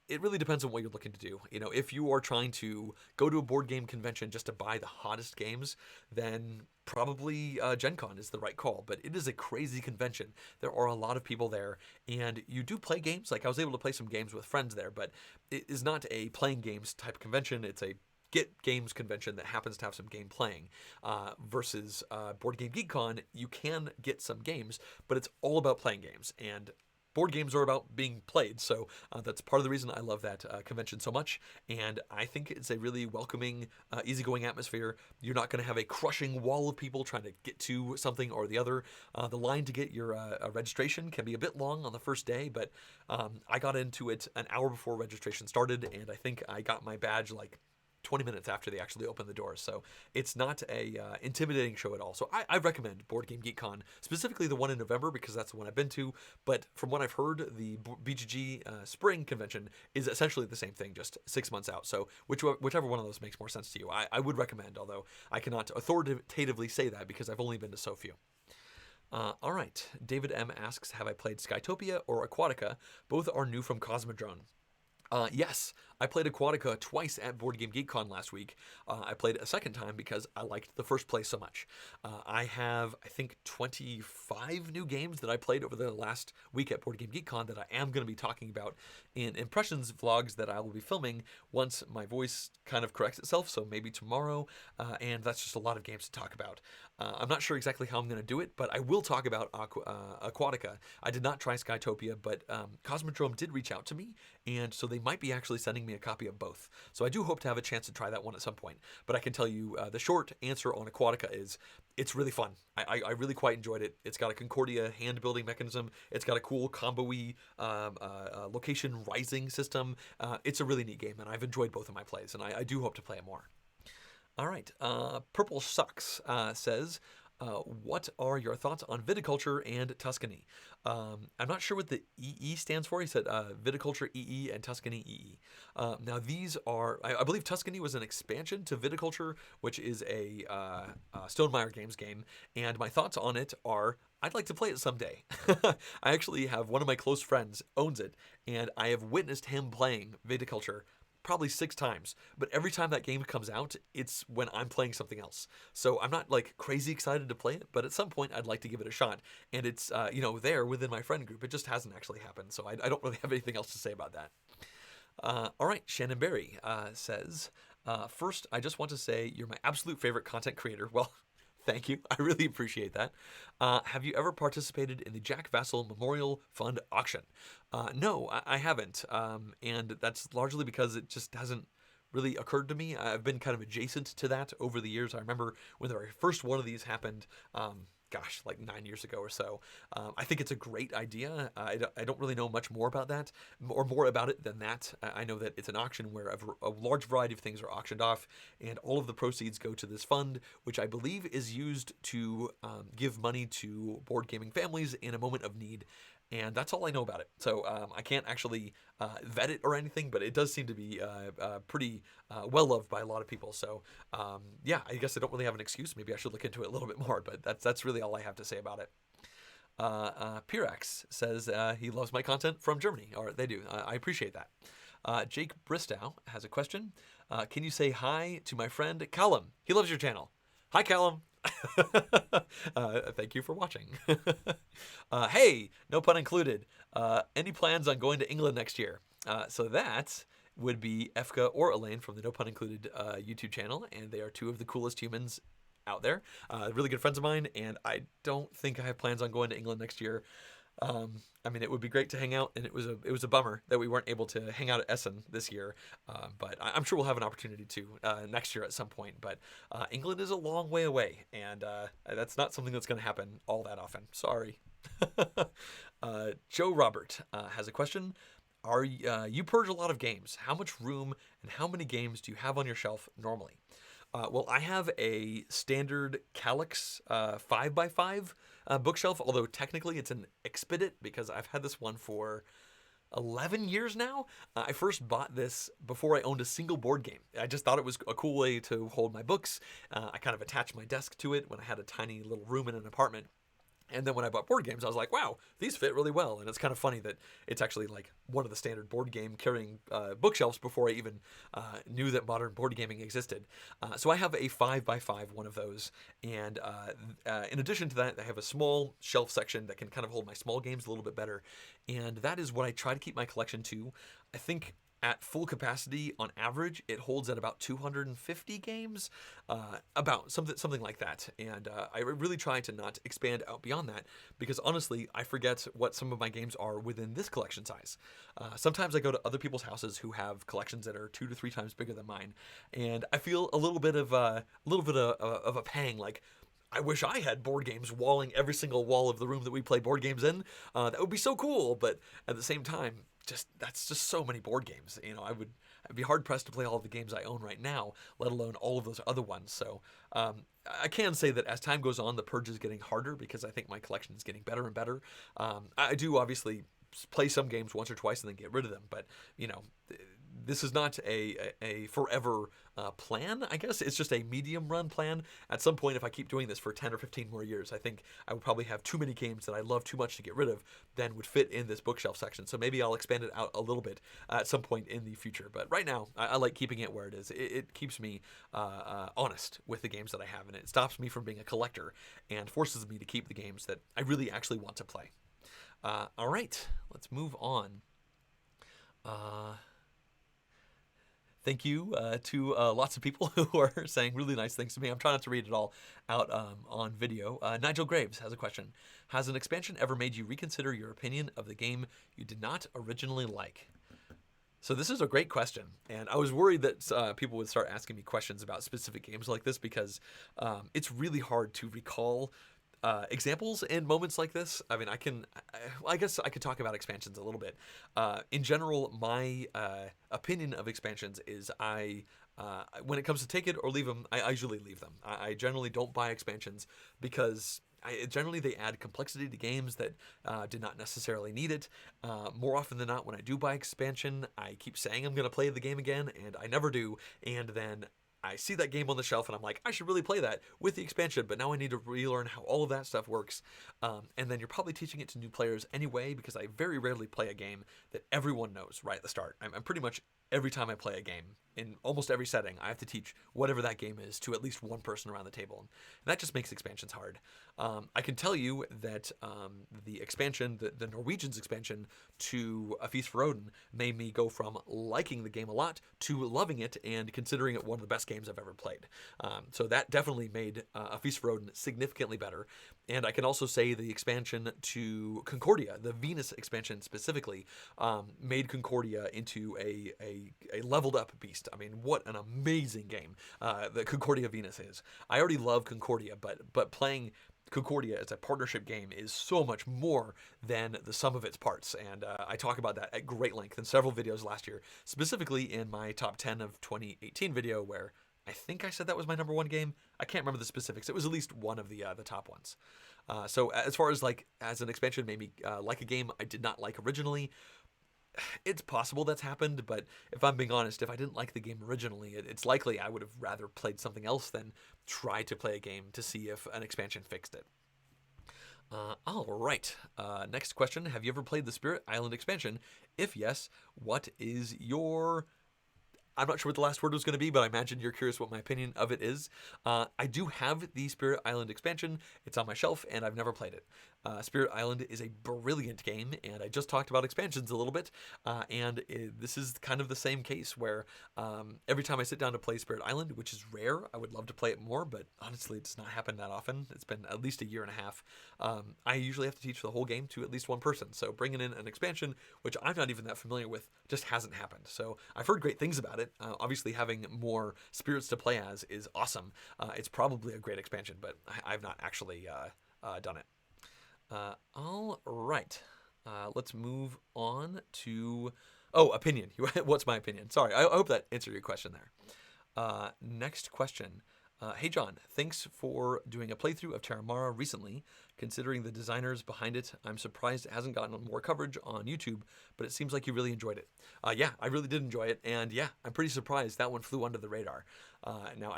It really depends on what you're looking to do. If you are trying to go to a board game convention just to buy the hottest games, then probably Gen Con is the right call. But it is a crazy convention. There are a lot of people there, and you do play games. Like, I was able to play some games with friends there, but it is not a playing games type convention. It's a get games convention that happens to have some game playing versus Board Game Geek Con. You can get some games, but it's all about playing games, and board games are about being played. So that's part of the reason I love that convention so much, and I think it's a really welcoming, easygoing atmosphere. You're not going to have a crushing wall of people trying to get to something or the other. The line to get your registration can be a bit long on the first day, but I got into it an hour before registration started, and I think I got my badge like 20 minutes after they actually open the doors. So it's not a intimidating show at all. So I recommend Board Game Geek Con, specifically the one in November, because that's the one I've been to. But from what I've heard, the BGG Spring Convention is essentially the same thing, just 6 months out. So whichever one of those makes more sense to you, I would recommend, although I cannot authoritatively say that because I've only been to so few. All right. David M. asks, have I played Skytopia or Aquatica? Both are new from Cosmodrome. Yes, I played Aquatica twice at Board Game Geek Con last week. I played it a second time because I liked the first play so much. I have, I think, 25 new games that I played over the last week at Board Game Geek Con that I am going to be talking about in impressions vlogs that I will be filming once my voice kind of corrects itself, so maybe tomorrow, and that's just a lot of games to talk about. I'm not sure exactly how I'm going to do it, but I will talk about Aquatica. I did not try Skytopia, but Cosmodrome did reach out to me, and so they might be actually sending me a copy of both. So I do hope to have a chance to try that one at some point. But I can tell you the short answer on Aquatica is it's really fun. I really quite enjoyed it. It's got a Concordia hand building mechanism. It's got a cool combo-y location rising system. It's a really neat game, and I've enjoyed both of my plays, and I do hope to play it more. All right. Purple Sucks says, what are your thoughts on viticulture and Tuscany? I'm not sure what the EE stands for. He said viticulture EE and Tuscany EE. Now these are, I believe Tuscany was an expansion to viticulture, which is a Stonemaier Games game. And my thoughts on it are, I'd like to play it someday. I actually have one of my close friends owns it, and I have witnessed him playing viticulture probably 6 times, but every time that game comes out, it's when I'm playing something else. So I'm not like crazy excited to play it, but at some point I'd like to give it a shot. And it's, there within my friend group. It just hasn't actually happened. So I don't really have anything else to say about that. All right, Shannon Berry says, first, I just want to say you're my absolute favorite content creator. Well, thank you. I really appreciate that. Have you ever participated in the Jack Vassal Memorial Fund auction? No, I haven't. And that's largely because it just hasn't really occurred to me. I've been kind of adjacent to that over the years. I remember when the very first one of these happened, like 9 years ago or so. I think it's a great idea. I don't really know much more about that, or more about it than that. I know that it's an auction where a large variety of things are auctioned off, and all of the proceeds go to this fund, which I believe is used to give money to board gaming families in a moment of need. And that's all I know about it. So I can't actually vet it or anything, but it does seem to be pretty well loved by a lot of people. So I guess I don't really have an excuse. Maybe I should look into it a little bit more, but that's really all I have to say about it. Pirax says he loves my content from Germany, or they do. I appreciate that. Jake Bristow has a question. Can you say hi to my friend Callum? He loves your channel. Hi, Callum. Thank you for watching. Hey, no pun included. Any plans on going to England next year? So that would be Efka or Elaine from the No Pun Included YouTube channel, and they are 2 of the coolest humans out there. Really good friends of mine, and I don't think I have plans on going to England next year. I mean, it would be great to hang out, and it was a bummer that we weren't able to hang out at Essen this year. But I'm sure we'll have an opportunity to next year at some point. But England is a long way away, and that's not something that's going to happen all that often. Sorry. Joe Robert has a question. You purge a lot of games. How much room and how many games do you have on your shelf normally? Well, I have a standard Kallax 5x5 bookshelf, although technically it's an Expedit because I've had this one for 11 years now. I first bought this before I owned a single board game. I just thought it was a cool way to hold my books. I kind of attached my desk to it when I had a tiny little room in an apartment. And then when I bought board games, I was like, wow, these fit really well. And it's kind of funny that it's actually like one of the standard board game carrying bookshelves before I even knew that modern board gaming existed. So I have a 5x5 one of those. And in addition to that, I have a small shelf section that can kind of hold my small games a little bit better. And that is what I try to keep my collection to. I think at full capacity, on average, it holds at about 250 games, about something like that. And I really try to not expand out beyond that because honestly, I forget what some of my games are within this collection size. Sometimes I go to other people's houses who have collections that are 2 to 3 times bigger than mine, and I feel a little bit of a pang, like, I wish I had board games walling every single wall of the room that we play board games in. That would be so cool, but at the same time, that's just so many board games. I'd be hard pressed to play all of the games I own right now, let alone all of those other ones. So I can say that as time goes on, the purge is getting harder because I think my collection is getting better and better. I do obviously play some games once or twice and then get rid of them, but this is not a forever plan, I guess. It's just a medium run plan. At some point, if I keep doing this for 10 or 15 more years, I think I would probably have too many games that I love too much to get rid of than would fit in this bookshelf section. So maybe I'll expand it out a little bit at some point in the future. But right now, I like keeping it where it is. It keeps me honest with the games that I have, and it stops me from being a collector and forces me to keep the games that I really actually want to play. All right, let's move on. Thank you to lots of people who are saying really nice things to me. I'm trying not to read it all out on video. Nigel Graves has a question. Has an expansion ever made you reconsider your opinion of the game you did not originally like? So this is a great question, and I was worried that people would start asking me questions about specific games like this because it's really hard to recall examples and moments like this. I mean, I guess I could talk about expansions a little bit. In general, my opinion of expansions is when it comes to take it or leave them, I usually leave them. I generally don't buy expansions because generally they add complexity to games that did not necessarily need it. More often than not, when I do buy expansion, I keep saying I'm going to play the game again, and I never do, and then I see that game on the shelf and I'm like, I should really play that with the expansion, but now I need to relearn how all of that stuff works. And then you're probably teaching it to new players anyway, because I very rarely play a game that everyone knows right at the start. I'm pretty much, every time I play a game, in almost every setting, I have to teach whatever that game is to at least one person around the table. And that just makes expansions hard. I can tell you that the expansion, the Norwegians expansion to A Feast for Odin, made me go from liking the game a lot to loving it and considering it one of the best games I've ever played. So that definitely made A Feast for Odin significantly better. And I can also say the expansion to Concordia, the Venus expansion specifically, made Concordia into a leveled up beast. I mean, what an amazing game the Concordia Venus is. I already love Concordia, but playing Concordia as a partnership game is so much more than the sum of its parts, and I talk about that at great length in several videos last year, specifically in my top 10 of 2018 video, where I think I said that was my number one game. I can't remember the specifics. It was at least one of the top ones. So as far as as an expansion made me like a game I did not like originally, it's possible that's happened, but if I'm being honest, if I didn't like the game originally, it's likely I would have rather played something else than try to play a game to see if an expansion fixed it. All right. Next question. Have you ever played the Spirit Island expansion? If yes, what is your... I'm not sure what the last word was going to be, but I imagine you're curious what my opinion of it is. I do have the Spirit Island expansion. It's on my shelf, and I've never played it. Spirit Island is a brilliant game, and I just talked about expansions a little bit, this is kind of the same case where every time I sit down to play Spirit Island, which is rare, I would love to play it more, but honestly, it does not happen that often. It's been at least a year and a half. I usually have to teach the whole game to at least one person, so bringing in an expansion, which I'm not even that familiar with, just hasn't happened. So I've heard great things about it. Obviously, having more spirits to play as is awesome. It's probably a great expansion, but I've not actually done it. All right. Let's move on to... Oh, opinion. What's my opinion? Sorry, I hope that answered your question there. Next question. Hey John, thanks for doing a playthrough of Terramara recently. Considering the designers behind it, I'm surprised it hasn't gotten more coverage on YouTube, but it seems like you really enjoyed it. Yeah, I really did enjoy it, and yeah, I'm pretty surprised that one flew under the radar. Now,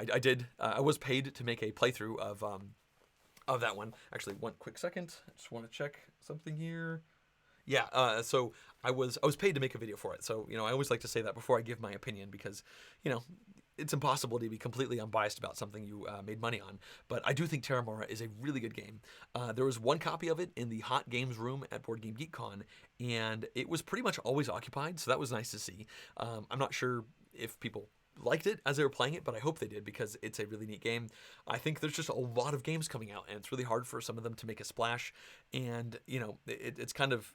I was paid to make a playthrough of that one. Actually, one quick second. I just want to check something here. Yeah, so I was paid to make a video for it. So, I always like to say that before I give my opinion because, it's impossible to be completely unbiased about something you made money on. But I do think Terramara is a really good game. There was one copy of it in the Hot Games room at Board Game Geek Con, and it was pretty much always occupied, so that was nice to see. I'm not sure if people liked it as they were playing it, but I hope they did because it's a really neat game. I think there's just a lot of games coming out, and it's really hard for some of them to make a splash. And, it's kind of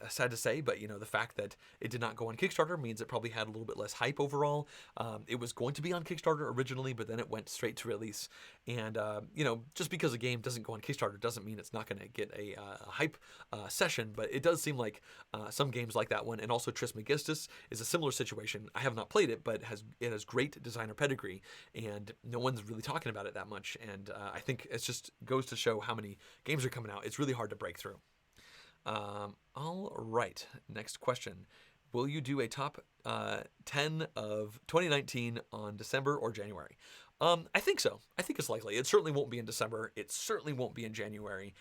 sad to say, but the fact that it did not go on Kickstarter means it probably had a little bit less hype overall. It was going to be on Kickstarter originally, but then it went straight to release. And just because a game doesn't go on Kickstarter doesn't mean it's not going to get a hype session. But it does seem like some games like that one, and also Trismegistus is a similar situation. I have not played it, but it has great designer pedigree, and no one's really talking about it that much. And I think it just goes to show how many games are coming out. It's really hard to break through. All right, next question. Will you do a top 10 of 2019 on December or January? I think so. I think it's likely. It certainly won't be in December. It certainly won't be in January.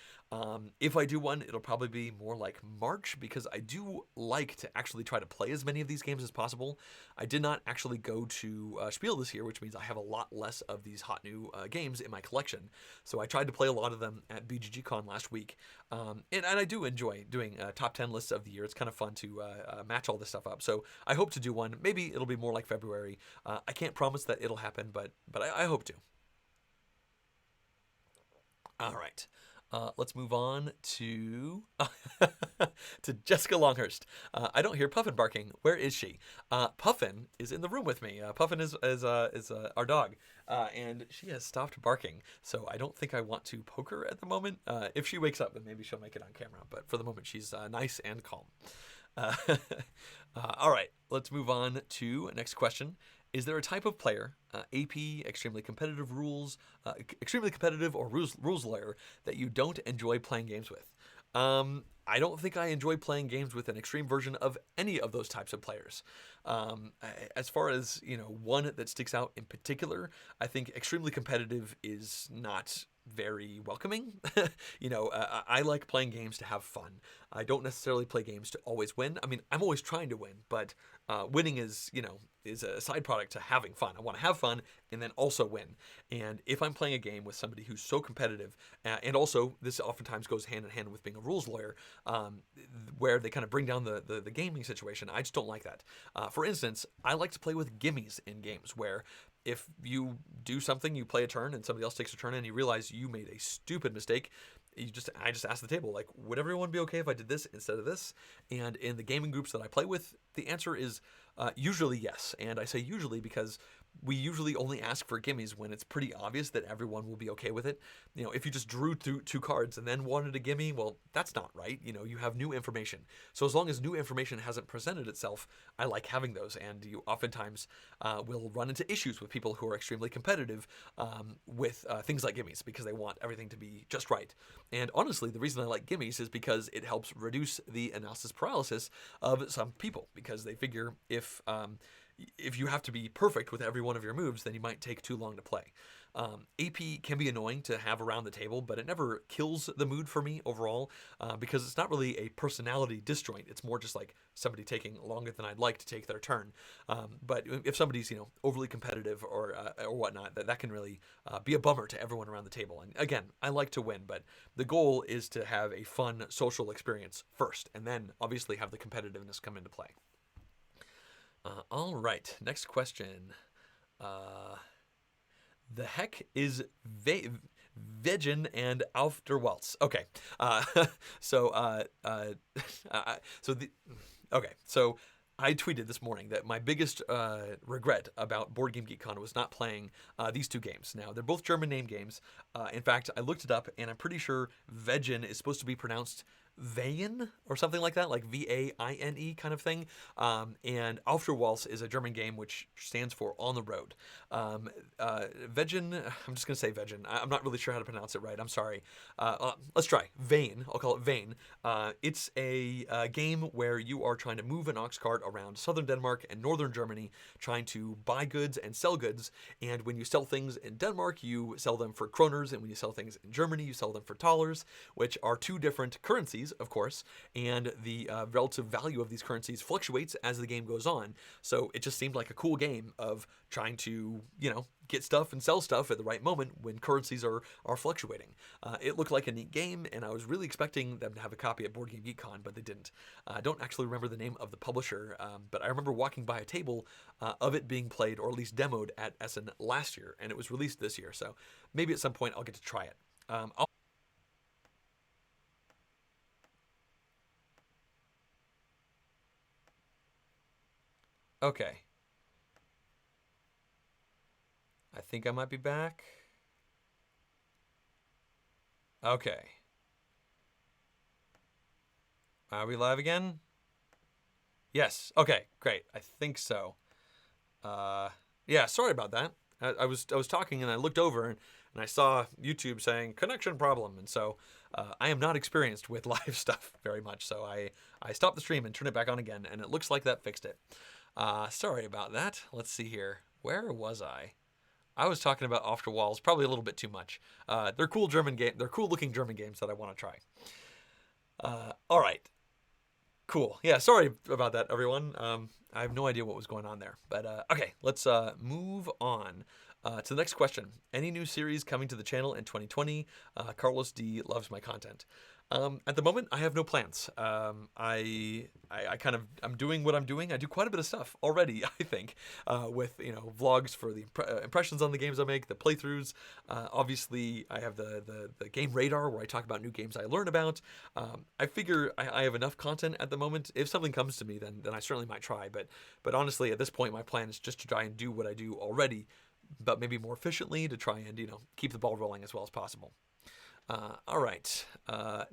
If I do one, it'll probably be more like March because I do like to actually try to play as many of these games as possible. I did not actually go to Spiel this year, which means I have a lot less of these hot new games in my collection. So I tried to play a lot of them at BGGCon last week. And I do enjoy doing top 10 lists of the year. It's kind of fun to match all this stuff up. So I hope to do one. Maybe it'll be more like February. I can't promise that it'll happen, but I hope to. All right. Let's move on to to Jessica Longhurst. I don't hear Puffin barking. Where is she? Puffin is in the room with me. Puffin is our dog, and she has stopped barking. So I don't think I want to poke her at the moment. If she wakes up, then maybe she'll make it on camera. But for the moment, she's nice and calm. All right, let's move on to next question. Is there a type of player, AP, extremely competitive or rules lawyer, that you don't enjoy playing games with? I don't think I enjoy playing games with an extreme version of any of those types of players. As far as, one that sticks out in particular, I think extremely competitive is not very welcoming. I like playing games to have fun. I don't necessarily play games to always win. I mean, I'm always trying to win, but winning is a side product to having fun. I want to have fun and then also win. And if I'm playing a game with somebody who's so competitive, and also this oftentimes goes hand in hand with being a rules lawyer, where they kind of bring down the gaming situation, I just don't like that. For instance, I like to play with gimmies in games where if you do something, you play a turn and somebody else takes a turn and you realize you made a stupid mistake, I just ask the table, like, would everyone be okay if I did this instead of this? And in the gaming groups that I play with, the answer is usually yes. And I say usually because we usually only ask for gimmies when it's pretty obvious that everyone will be okay with it. If you just drew two cards and then wanted a gimme, well, that's not right. You have new information. So as long as new information hasn't presented itself, I like having those. And you oftentimes will run into issues with people who are extremely competitive with things like gimmies because they want everything to be just right. And honestly, the reason I like gimmies is because it helps reduce the analysis paralysis of some people because they figure if if you have to be perfect with every one of your moves, then you might take too long to play. AP can be annoying to have around the table, but it never kills the mood for me overall because it's not really a personality disjoint. It's more just like somebody taking longer than I'd like to take their turn. But if somebody's overly competitive or whatnot, that can really be a bummer to everyone around the table. And again, I like to win, but the goal is to have a fun social experience first, and then obviously have the competitiveness come into play. All right, next question. The heck is Vegin and Auf der Waltz? Okay, so so I tweeted this morning that my biggest regret about Board Game Geek Con was not playing these two games. Now, they're both German name games. In fact, I looked it up, and I'm pretty sure Vegin is supposed to be pronounced Vain or something like that, like Vaine kind of thing. And Auf der Waltz is a German game which stands for on the road. Vegin, I'm just going to say Vegin. I'm not really sure how to pronounce it right. I'm sorry. Let's try. Vain. I'll call it Vain. It's a game where you are trying to move an ox cart around southern Denmark and northern Germany, trying to buy goods and sell goods. And when you sell things in Denmark, you sell them for kroners. And when you sell things in Germany, you sell them for thalers, which are two different currencies, of course, and the relative value of these currencies fluctuates as the game goes on. So it just seemed like a cool game of trying to, get stuff and sell stuff at the right moment when currencies are fluctuating. It looked like a neat game, and I was really expecting them to have a copy at Board Game Geek Con, but they didn't. I don't actually remember the name of the publisher, but I remember walking by a table of it being played, or at least demoed, at Essen last year, and it was released this year, so maybe at some point I'll get to try it. Okay. I think I might be back. Okay. Are we live again? Yes. Okay, great. I think so. Yeah, sorry about that. I was talking and I looked over and I saw YouTube saying connection problem, and so I am not experienced with live stuff very much, so I stopped the stream and turned it back on again, and it looks like that fixed it. Sorry about that. Let's see here. Where was I? I was talking about Auf der Waltz, probably a little bit too much. They're cool German game. They're cool looking German games that I want to try. All right. Cool. Yeah, sorry about that, everyone. I have no idea what was going on there. But okay, let's move on to the next question. Any new series coming to the channel in 2020? Carlos D loves my content. At the moment, I have no plans. I'm doing what I'm doing. I do quite a bit of stuff already, I think, with vlogs for the impressions on the games I make, the playthroughs. Obviously, I have the game radar where I talk about new games I learn about. I figure I have enough content at the moment. If something comes to me, then I certainly might try. But honestly, at this point, my plan is just to try and do what I do already, but maybe more efficiently, to try and keep the ball rolling as well as possible. All right.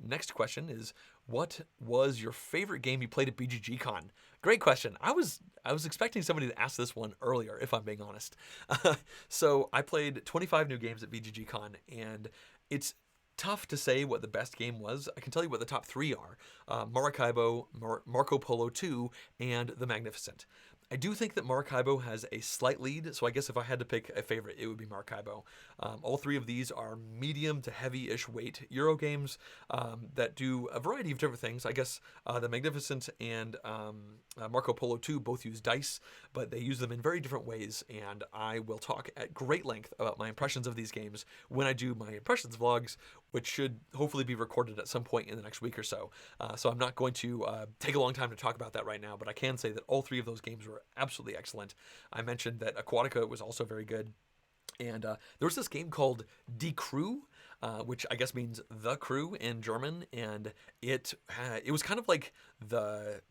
Next question is, what was your favorite game you played at BGG Con? Great question. I was expecting somebody to ask this one earlier, if I'm being honest. So I played 25 new games at BGG Con, and it's tough to say what the best game was. I can tell you what the top three are: Maracaibo, Marco Polo 2, and The Magnificent. I do think that Maracaibo has a slight lead, so I guess if I had to pick a favorite, it would be Maracaibo. All three of these are medium to heavy-ish weight Euro games that do a variety of different things. I guess The Magnificent and Marco Polo 2 both use dice, but they use them in very different ways, and I will talk at great length about my impressions of these games when I do my impressions vlogs, which should hopefully be recorded at some point in the next week or so. So I'm not going to take a long time to talk about that right now, but I can say that all three of those games were absolutely excellent. I mentioned that Aquatica was also very good. And there was this game called Die Crew, which I guess means the crew in German, and it was kind of like the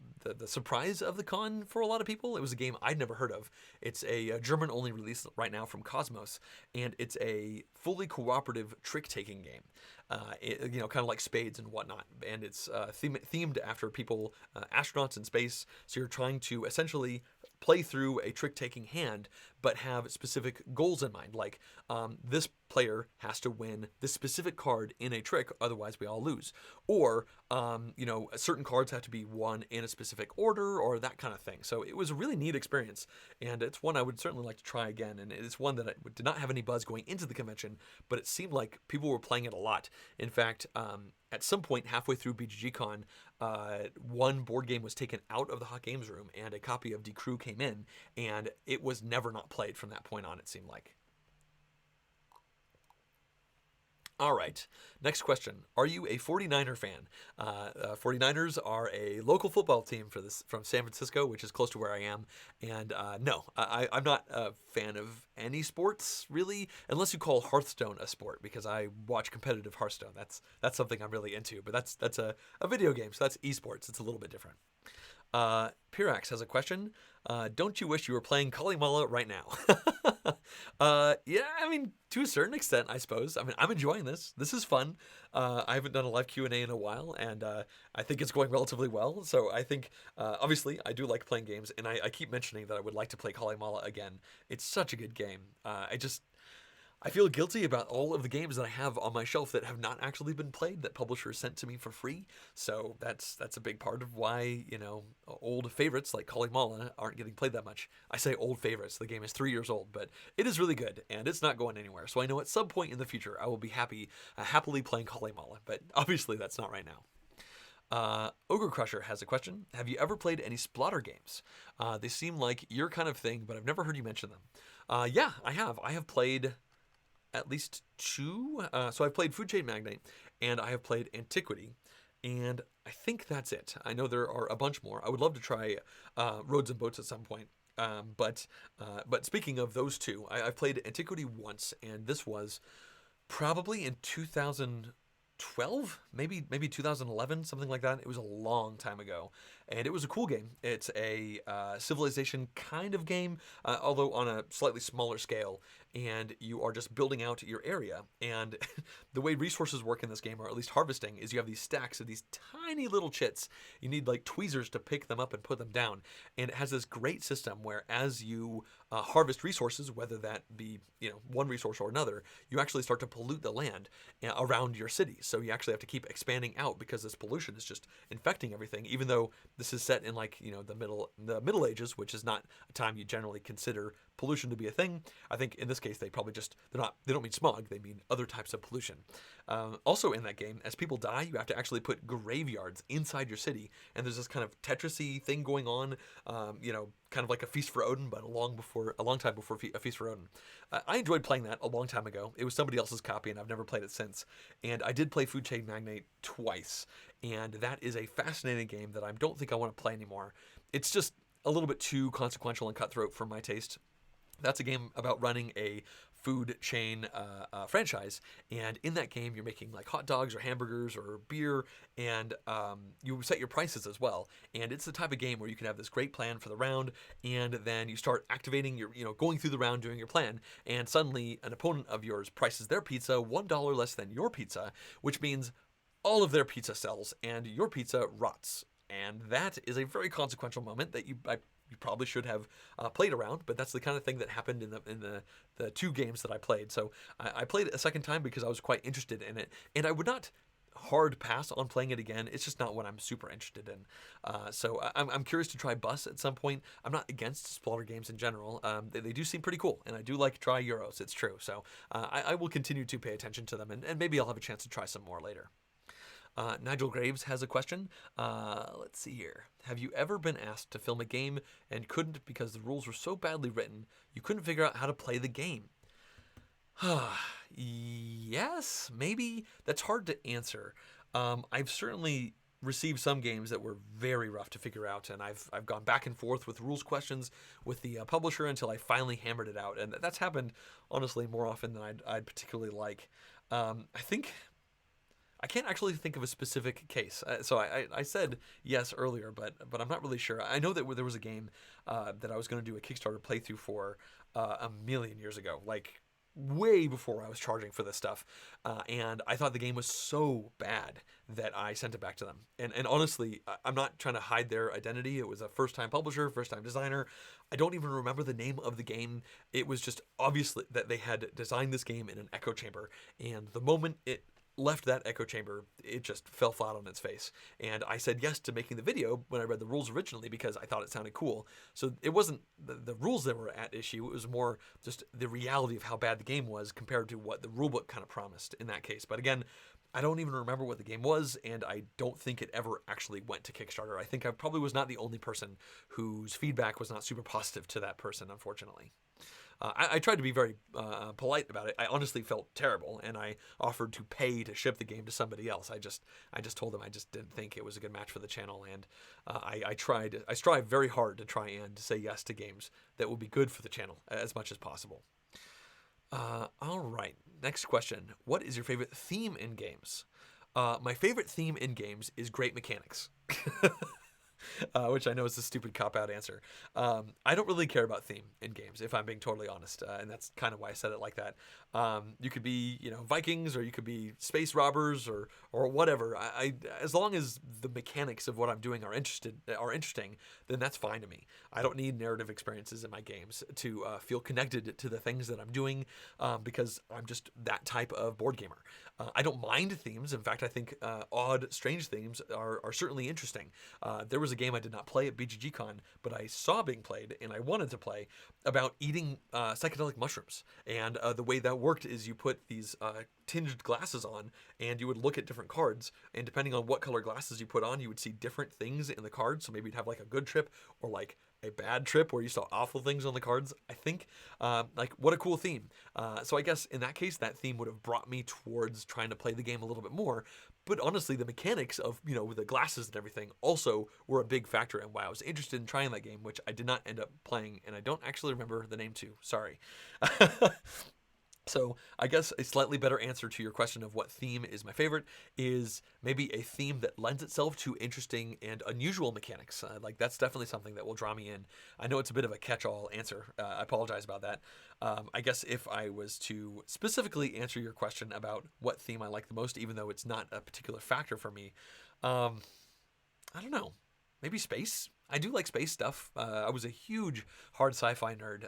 surprise of the con for a lot of people. It was a game I'd never heard of. It's a German-only release right now from Cosmos, and it's a fully cooperative trick-taking game. Kind of like Spades and whatnot, and it's themed after people, astronauts in space. So you're trying to essentially play through a trick-taking hand, but have specific goals in mind. Like, this player has to win this specific card in a trick, otherwise we all lose. Or, certain cards have to be won in a specific order, or that kind of thing. So it was a really neat experience, and it's one I would certainly like to try again. And it's one that I did not have any buzz going into the convention, but it seemed like people were playing it a lot. In fact, at some point halfway through BGGCon, one board game was taken out of the Hot Games room, and a copy of Decrew came in, and it was never not played from that point on, it seemed like. All right, next question. Are you a 49er fan? 49ers are a local football team from San Francisco, which is close to where I am. And no, I'm not a fan of any sports, really, unless you call Hearthstone a sport, because I watch competitive Hearthstone. That's something I'm really into, but that's a video game, so that's esports. It's a little bit different. Pirax has a question. Don't you wish you were playing Kalimala right now? Yeah, I mean, to a certain extent, I suppose. I mean, I'm enjoying this. This is fun. I haven't done a live Q&A in a while, and I think it's going relatively well. So I think, obviously, I do like playing games, and I keep mentioning that I would like to play Kalimala again. It's such a good game. I feel guilty about all of the games that I have on my shelf that have not actually been played, that publishers sent to me for free. So that's a big part of why, old favorites like Kalimala aren't getting played that much. I say old favorites. The game is 3 years old, but it is really good, and it's not going anywhere. So I know at some point in the future I will be happily playing Kalimala, but obviously that's not right now. Ogre Crusher has a question. Have you ever played any Splotter games? They seem like your kind of thing, but I've never heard you mention them. Yeah, I have. I have played at least 2. So I've played Food Chain Magnate, and I have played Antiquity, and I think that's it. I know there are a bunch more. I would love to try Roads and Boats at some point. But speaking of those 2, I've played Antiquity once, and this was probably in 2012, maybe 2011, something like that. It was a long time ago, and it was a cool game. It's a Civilization kind of game, although on a slightly smaller scale, and you are just building out your area. And the way resources work in this game, or at least harvesting, is you have these stacks of these tiny little chits. You need like tweezers to pick them up and put them down, and it has this great system where as you harvest resources, whether that be one resource or another, you actually start to pollute the land around your city. So you actually have to keep expanding out because this pollution is just infecting everything. Even though this is set in the Middle Ages, which is not a time you generally consider pollution to be a thing. I think in this case they don't mean smog, they mean other types of pollution. Also in that game, as people die, you have to actually put graveyards inside your city, and there's this kind of Tetris-y thing going on, kind of like a Feast for Odin, but a long time before a Feast for Odin. I enjoyed playing that a long time ago. It was somebody else's copy, and I've never played it since. And I did play Food Chain Magnate twice, and that is a fascinating game that I don't think I want to play anymore. It's just a little bit too consequential and cutthroat for my taste. That's a game about running a food chain franchise, and in that game you're making like hot dogs or hamburgers or beer, and you set your prices as well. And it's the type of game where you can have this great plan for the round, and then you start activating your, going through the round doing your plan, and suddenly an opponent of yours prices their pizza $1 less than your pizza, which means all of their pizza sells and your pizza rots. And that is a very consequential moment that you probably should have played around, but that's the kind of thing that happened in the 2 games that I played. So I played it a second time because I was quite interested in it, and I would not hard pass on playing it again. It's just not what I'm super interested in. So I'm curious to try Bus at some point. I'm not against Splotter games in general. They do seem pretty cool, and I do like try Euros. It's true. So I will continue to pay attention to them, and maybe I'll have a chance to try some more later. Nigel Graves has a question. Let's see here. Have you ever been asked to film a game and couldn't because the rules were so badly written you couldn't figure out how to play the game? Yes, maybe. That's hard to answer. I've certainly received some games that were very rough to figure out, and I've gone back and forth with rules questions with the publisher until I finally hammered it out, and that's happened honestly more often than I'd particularly like. I can't actually think of a specific case. So I said yes earlier, but I'm not really sure. I know that there was a game that I was going to do a Kickstarter playthrough for a million years ago, like way before I was charging for this stuff, and I thought the game was so bad that I sent it back to them. And honestly, I'm not trying to hide their identity. It was a first-time publisher, first-time designer. I don't even remember the name of the game. It was just obviously that they had designed this game in an echo chamber, and the moment it left that echo chamber, it just fell flat on its face. And I said yes to making the video when I read the rules originally because I thought it sounded cool. So it wasn't the rules that were at issue, it was more just the reality of how bad the game was compared to what the rulebook kind of promised in that case. But again, I don't even remember what the game was, and I don't think it ever actually went to Kickstarter. I think I probably was not the only person whose feedback was not super positive to that person, unfortunately. I tried to be very polite about it. I honestly felt terrible, and I offered to pay to ship the game to somebody else. I just told them I just didn't think it was a good match for the channel, and I strive very hard to try and say yes to games that will be good for the channel as much as possible. All right, next question. What is your favorite theme in games? My favorite theme in games is great mechanics. Which I know is a stupid cop-out answer. I don't really care about theme in games, if I'm being totally honest, and that's kind of why I said it like that. You could be, Vikings, or you could be space robbers, or whatever. As long as the mechanics of what I'm doing are interesting, then that's fine to me. I don't need narrative experiences in my games to feel connected to the things that I'm doing, because I'm just that type of board gamer. I don't mind themes. In fact, I think odd, strange themes are certainly interesting. There was a game I did not play at BGGCon, but I saw being played, and I wanted to play, about eating psychedelic mushrooms. And the way that worked is you put these tinged glasses on, and you would look at different cards, and depending on what color glasses you put on, you would see different things in the cards. So maybe you'd have like a good trip, or like a bad trip where you saw awful things on the cards. I think, what a cool theme. So I guess in that case, that theme would have brought me towards trying to play the game a little bit more. But honestly, the mechanics of, with the glasses and everything also were a big factor in why I was interested in trying that game, which I did not end up playing, and I don't actually remember the name too. Sorry. So I guess a slightly better answer to your question of what theme is my favorite is maybe a theme that lends itself to interesting and unusual mechanics. That's definitely something that will draw me in. I know it's a bit of a catch-all answer. I apologize about that. I guess if I was to specifically answer your question about what theme I like the most, even though it's not a particular factor for me, I don't know. Maybe space? I do like space stuff. I was a huge hard sci-fi nerd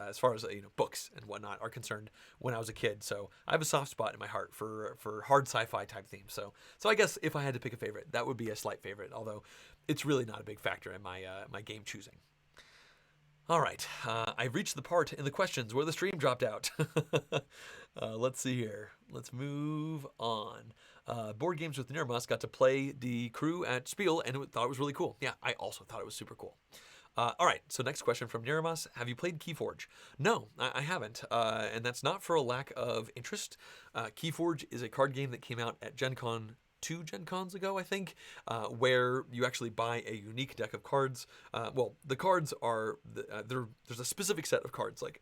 as far as books and whatnot are concerned when I was a kid. So I have a soft spot in my heart for hard sci-fi type themes. So I guess if I had to pick a favorite, that would be a slight favorite. Although it's really not a big factor in my my game choosing. All right, I've reached the part in the questions where the stream dropped out. Let's see here. Let's move on. Board Games with Niramas got to play the crew at Spiel and thought it was really cool. Yeah, I also thought it was super cool. All right, so next question from Niramas. Have you played Keyforge? No, I haven't, and that's not for a lack of interest. Keyforge is a card game that came out at Gen Con 2 Gen Cons ago, I think, where you actually buy a unique deck of cards. Well, the cards are, there's a specific set of cards, like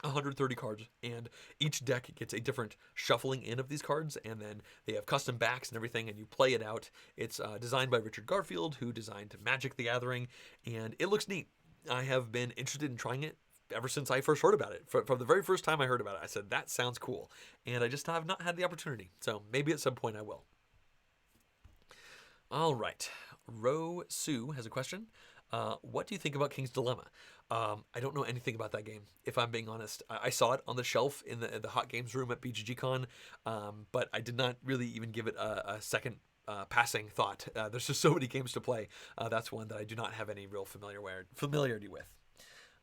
130 cards, and each deck gets a different shuffling in of these cards, and then they have custom backs and everything, and you play it out. It's designed by Richard Garfield, who designed Magic the Gathering, and it looks neat. I have been interested in trying it ever since I first heard about it. From the very first time I heard about it, I said, that sounds cool, and I just have not had the opportunity, so maybe at some point I will. All right, Ro Sue has a question. What do you think about King's Dilemma? I don't know anything about that game, if I'm being honest. I saw it on the shelf in the Hot Games room at BGGCon, but I did not really even give it a second passing thought. There's just so many games to play. That's one that I do not have any real familiarity with.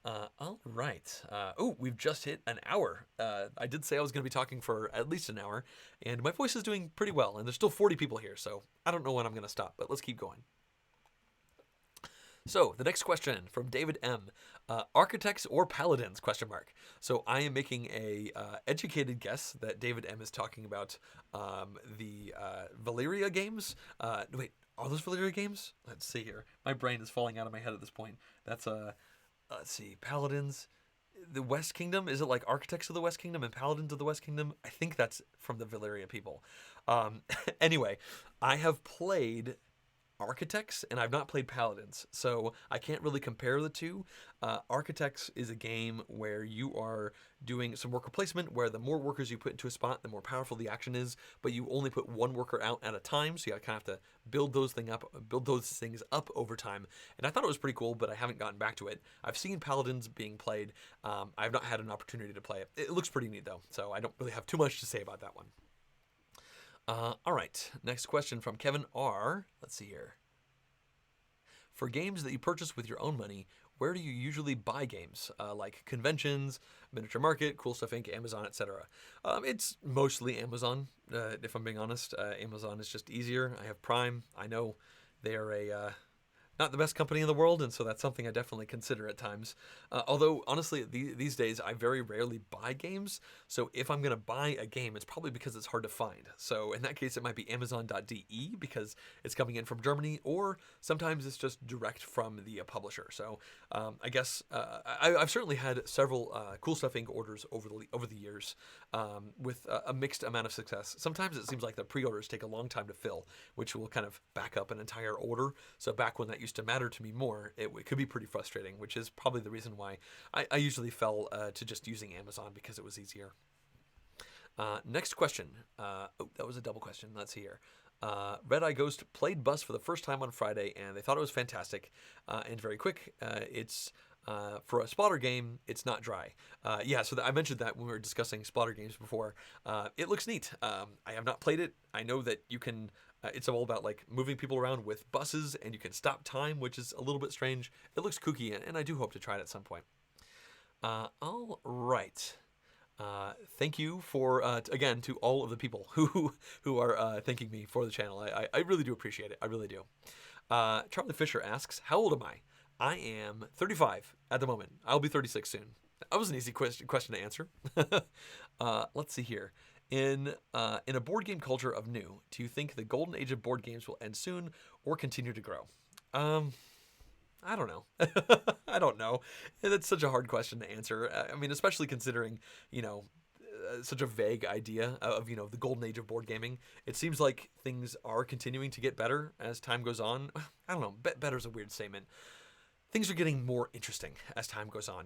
All right. Oh, we've just hit an hour. I did say I was going to be talking for at least an hour, and my voice is doing pretty well, and there's still 40 people here, so I don't know when I'm going to stop, but let's keep going. So, the next question from David M. Architects or paladins, question mark. So, I am making a educated guess that David M. is talking about the Valyria games. Wait, are those Valyria games? Let's see here. My brain is falling out of my head at this point. That's, let's see, paladins. The West Kingdom, is it like Architects of the West Kingdom and Paladins of the West Kingdom? I think that's from the Valyria people. Anyway, I have played Architects, and I've not played Paladins, so I can't really compare the two. Architects is a game where you are doing some worker placement, where the more workers you put into a spot, the more powerful the action is, but you only put one worker out at a time, so you kind of have to build those things up over time. And I thought it was pretty cool, but I haven't gotten back to it. I've seen Paladins being played. I've not had an opportunity to play it. It looks pretty neat though, so I don't really have too much to say about that one. All right, next question from Kevin R. Let's see here. For games that you purchase with your own money, where do you usually buy games? Like conventions, Miniature Market, Cool Stuff Inc., Amazon, etc. It's mostly Amazon, if I'm being honest. Amazon is just easier. I have Prime. I know they are not the best company in the world, and so that's something I definitely consider at times. Although, honestly, these days I very rarely buy games, so if I'm going to buy a game, it's probably because it's hard to find. So in that case, it might be Amazon.de because it's coming in from Germany, or sometimes it's just direct from the publisher. So I guess I've certainly had several Cool Stuff Inc. orders over the years with a mixed amount of success. Sometimes it seems like the pre-orders take a long time to fill, which will kind of back up an entire order. So back when that used to matter to me more, it could be pretty frustrating, which is probably the reason why I usually fell to just using Amazon, because it was easier. Next question. Oh, that was a double question. Let's see here. Red Eye Ghost played Bus for the first time on Friday, and they thought it was fantastic and very quick. It's for a Splotter game, it's not dry. Yeah, so I mentioned that when we were discussing Splotter games before. It looks neat. I have not played it. I know that you can. It's all about like moving people around with buses, and you can stop time, which is a little bit strange. It looks kooky, and I do hope to try it at some point. All right. Thank you for again to all of the people who are thanking me for the channel. I really do appreciate it. I really do. Charlie Fisher asks, "How old am I?" I am 35 at the moment. I'll be 36 soon. That was an easy question to answer. Let's see here. In a board game culture of new, do you think the golden age of board games will end soon or continue to grow? I don't know. I don't know. That's such a hard question to answer. I mean, especially considering, such a vague idea of, the golden age of board gaming. It seems like things are continuing to get better as time goes on. I don't know. Better's a weird statement. Things are getting more interesting as time goes on.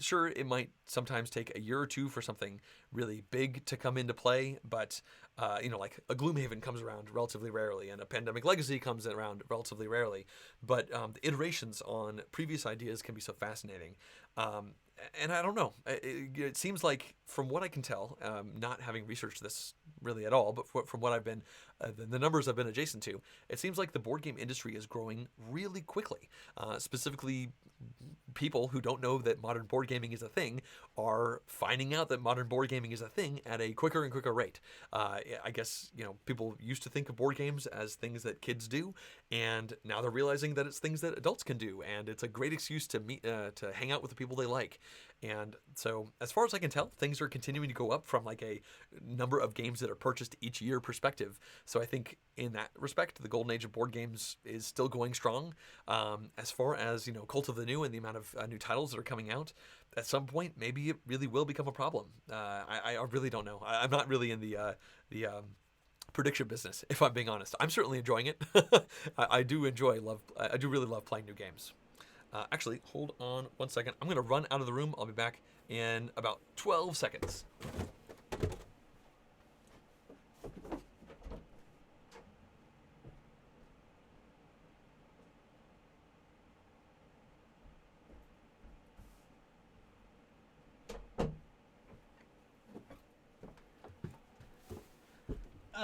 Sure, it might sometimes take a year or two for something really big to come into play, but, like a Gloomhaven comes around relatively rarely, and a Pandemic Legacy comes around relatively rarely, but the iterations on previous ideas can be so fascinating. And I don't know. It seems like, from what I can tell, not having researched this really at all, but from what I've been, the numbers I've been adjacent to, it seems like the board game industry is growing really quickly. Specifically, people who don't know that modern board gaming is a thing are finding out that modern board gaming is a thing at a quicker and quicker rate. I guess, people used to think of board games as things that kids do, and now they're realizing that it's things that adults can do, and it's a great excuse to meet, to hang out with the people they like. And so, as far as I can tell, things are continuing to go up from like a number of games that are purchased each year perspective. So I think in that respect, the golden age of board games is still going strong. As far as, Cult of the New and the amount of new titles that are coming out, at some point, maybe it really will become a problem. I really don't know. I'm not really in the prediction business, if I'm being honest. I'm certainly enjoying it. I do really love playing new games. Actually, hold on one second. I'm going to run out of the room. I'll be back in about 12 seconds.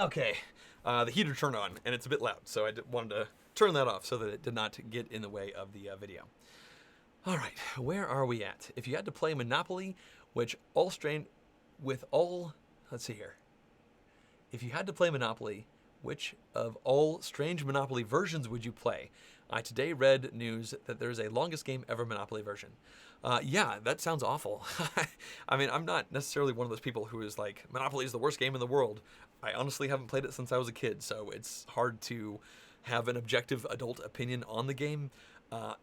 Okay, the heater turned on, and it's a bit loud, so I wanted to turn that off so that it did not get in the way of the video. All right, where are we at? If you had to play Monopoly, let's see here. If you had to play Monopoly, which of all strange Monopoly versions would you play? I today read news that there's a longest game ever Monopoly version. Yeah, that sounds awful. I mean, I'm not necessarily one of those people who is like, Monopoly is the worst game in the world. I honestly haven't played it since I was a kid, so it's hard to have an objective adult opinion on the game.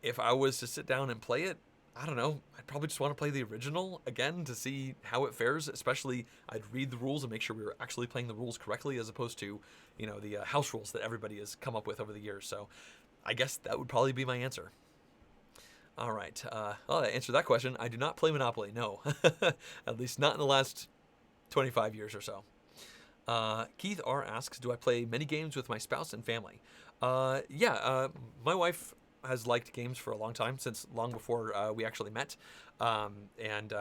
If I was to sit down and play it, I don't know. I'd probably just want to play the original again to see how it fares. Especially, I'd read the rules and make sure we were actually playing the rules correctly, as opposed to, the house rules that everybody has come up with over the years. So, I guess that would probably be my answer. All right. Well, to answer that question, I do not play Monopoly. No, at least not in the last 25 years or so. Keith R asks, "Do I play many games with my spouse and family?" Yeah, my wife has liked games for a long time, since long before we actually met, and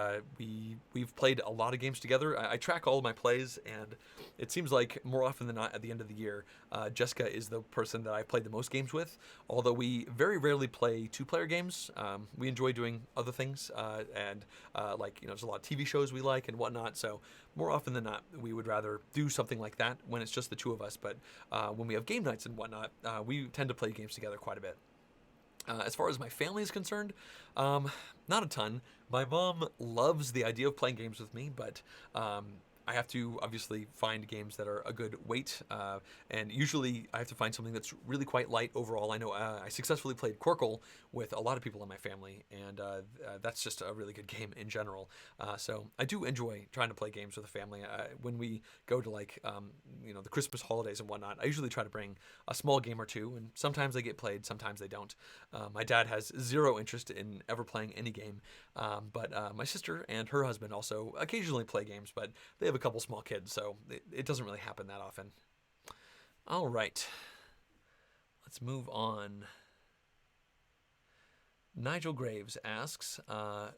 we've played a lot of games together. I track all of my plays, and it seems like more often than not, at the end of the year, Jessica is the person that I played the most games with. Although we very rarely play two-player games, we enjoy doing other things, and like there's a lot of TV shows we like and whatnot. So more often than not, we would rather do something like that when it's just the two of us. But when we have game nights and whatnot, we tend to play games together quite a bit. As far as my family is concerned, not a ton. My mom loves the idea of playing games with me, but I have to obviously find games that are a good weight, and usually I have to find something that's really quite light overall. I know I successfully played Quirkle with a lot of people in my family, and that's just a really good game in general. So I do enjoy trying to play games with the family. When we go to the Christmas holidays and whatnot, I usually try to bring a small game or two, and sometimes they get played, sometimes they don't. My dad has zero interest in ever playing any game, but my sister and her husband also occasionally play games, but they have a couple small kids, so it doesn't really happen that often. All right, let's move on. Nigel Graves asks, oh,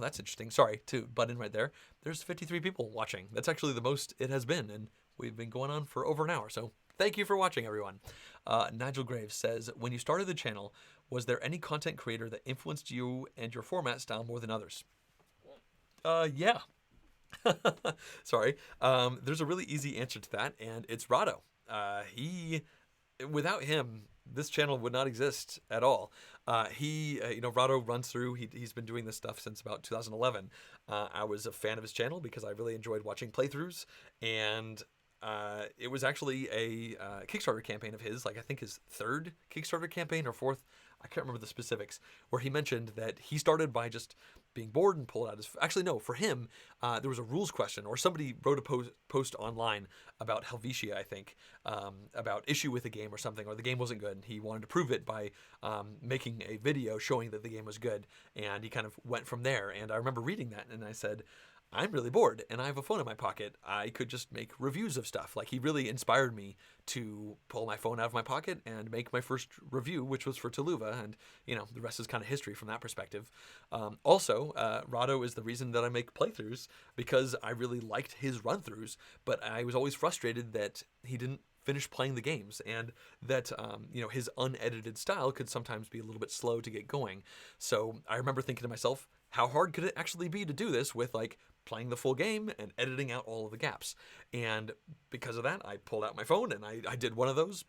that's interesting. Sorry to butt in right there. There's 53 people watching. That's actually the most it has been, and we've been going on for over an hour, so thank you for watching, everyone. Nigel Graves says, when you started the channel, was there any content creator that influenced you and your format style more than others? Yeah. Sorry. There's a really easy answer to that, and it's Rahdo. Without him, this channel would not exist at all. Rahdo runs through. He's been doing this stuff since about 2011. I was a fan of his channel because I really enjoyed watching playthroughs, and it was actually a Kickstarter campaign of his, like I think his third Kickstarter campaign or fourth. I can't remember the specifics, where he mentioned that he started by just being bored and pulled out his... Actually, no, for him, there was a rules question, or somebody wrote a post online about Helvetia, I think, about issue with the game or something, or the game wasn't good, and he wanted to prove it by making a video showing that the game was good, and he kind of went from there. And I remember reading that, and I said, I'm really bored and I have a phone in my pocket. I could just make reviews of stuff. Like, he really inspired me to pull my phone out of my pocket and make my first review, which was for Tuluva. And, the rest is kind of history from that perspective. Also, Rahdo is the reason that I make playthroughs, because I really liked his run-throughs, but I was always frustrated that he didn't finish playing the games, and that his unedited style could sometimes be a little bit slow to get going. So I remember thinking to myself, how hard could it actually be to do this with playing the full game and editing out all of the gaps? And because of that, I pulled out my phone and I did one of those.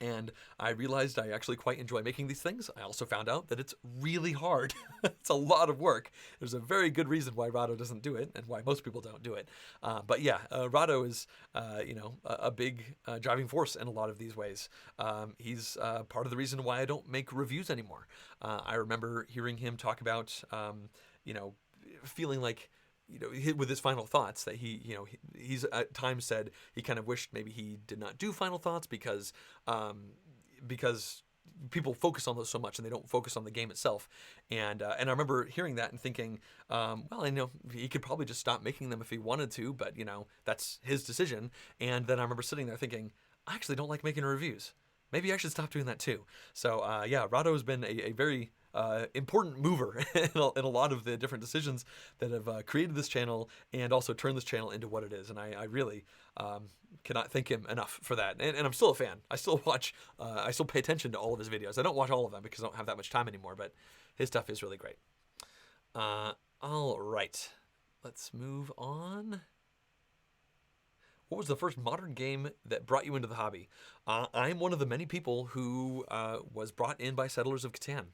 And I realized I actually quite enjoy making these things. I also found out that it's really hard. It's a lot of work. There's a very good reason why Rahdo doesn't do it, and why most people don't do it. But yeah, Rahdo is, a big driving force in a lot of these ways. He's part of the reason why I don't make reviews anymore. I remember hearing him talk about, feeling like, with his final thoughts, that he's at times said he kind of wished maybe he did not do final thoughts because people focus on those so much and they don't focus on the game itself. And I remember hearing that and thinking, well, I know he could probably just stop making them if he wanted to, but that's his decision. And then I remember sitting there thinking, I actually don't like making reviews. Maybe I should stop doing that too. So yeah, Rahdo has been a very important mover in a lot of the different decisions that have created this channel and also turned this channel into what it is. And I really cannot thank him enough for that. And I'm still a fan. I still watch, I still pay attention to all of his videos. I don't watch all of them because I don't have that much time anymore, but his stuff is really great. All right, let's move on. what was the first modern game that brought you into the hobby? I'm one of the many people who was brought in by Settlers of Catan.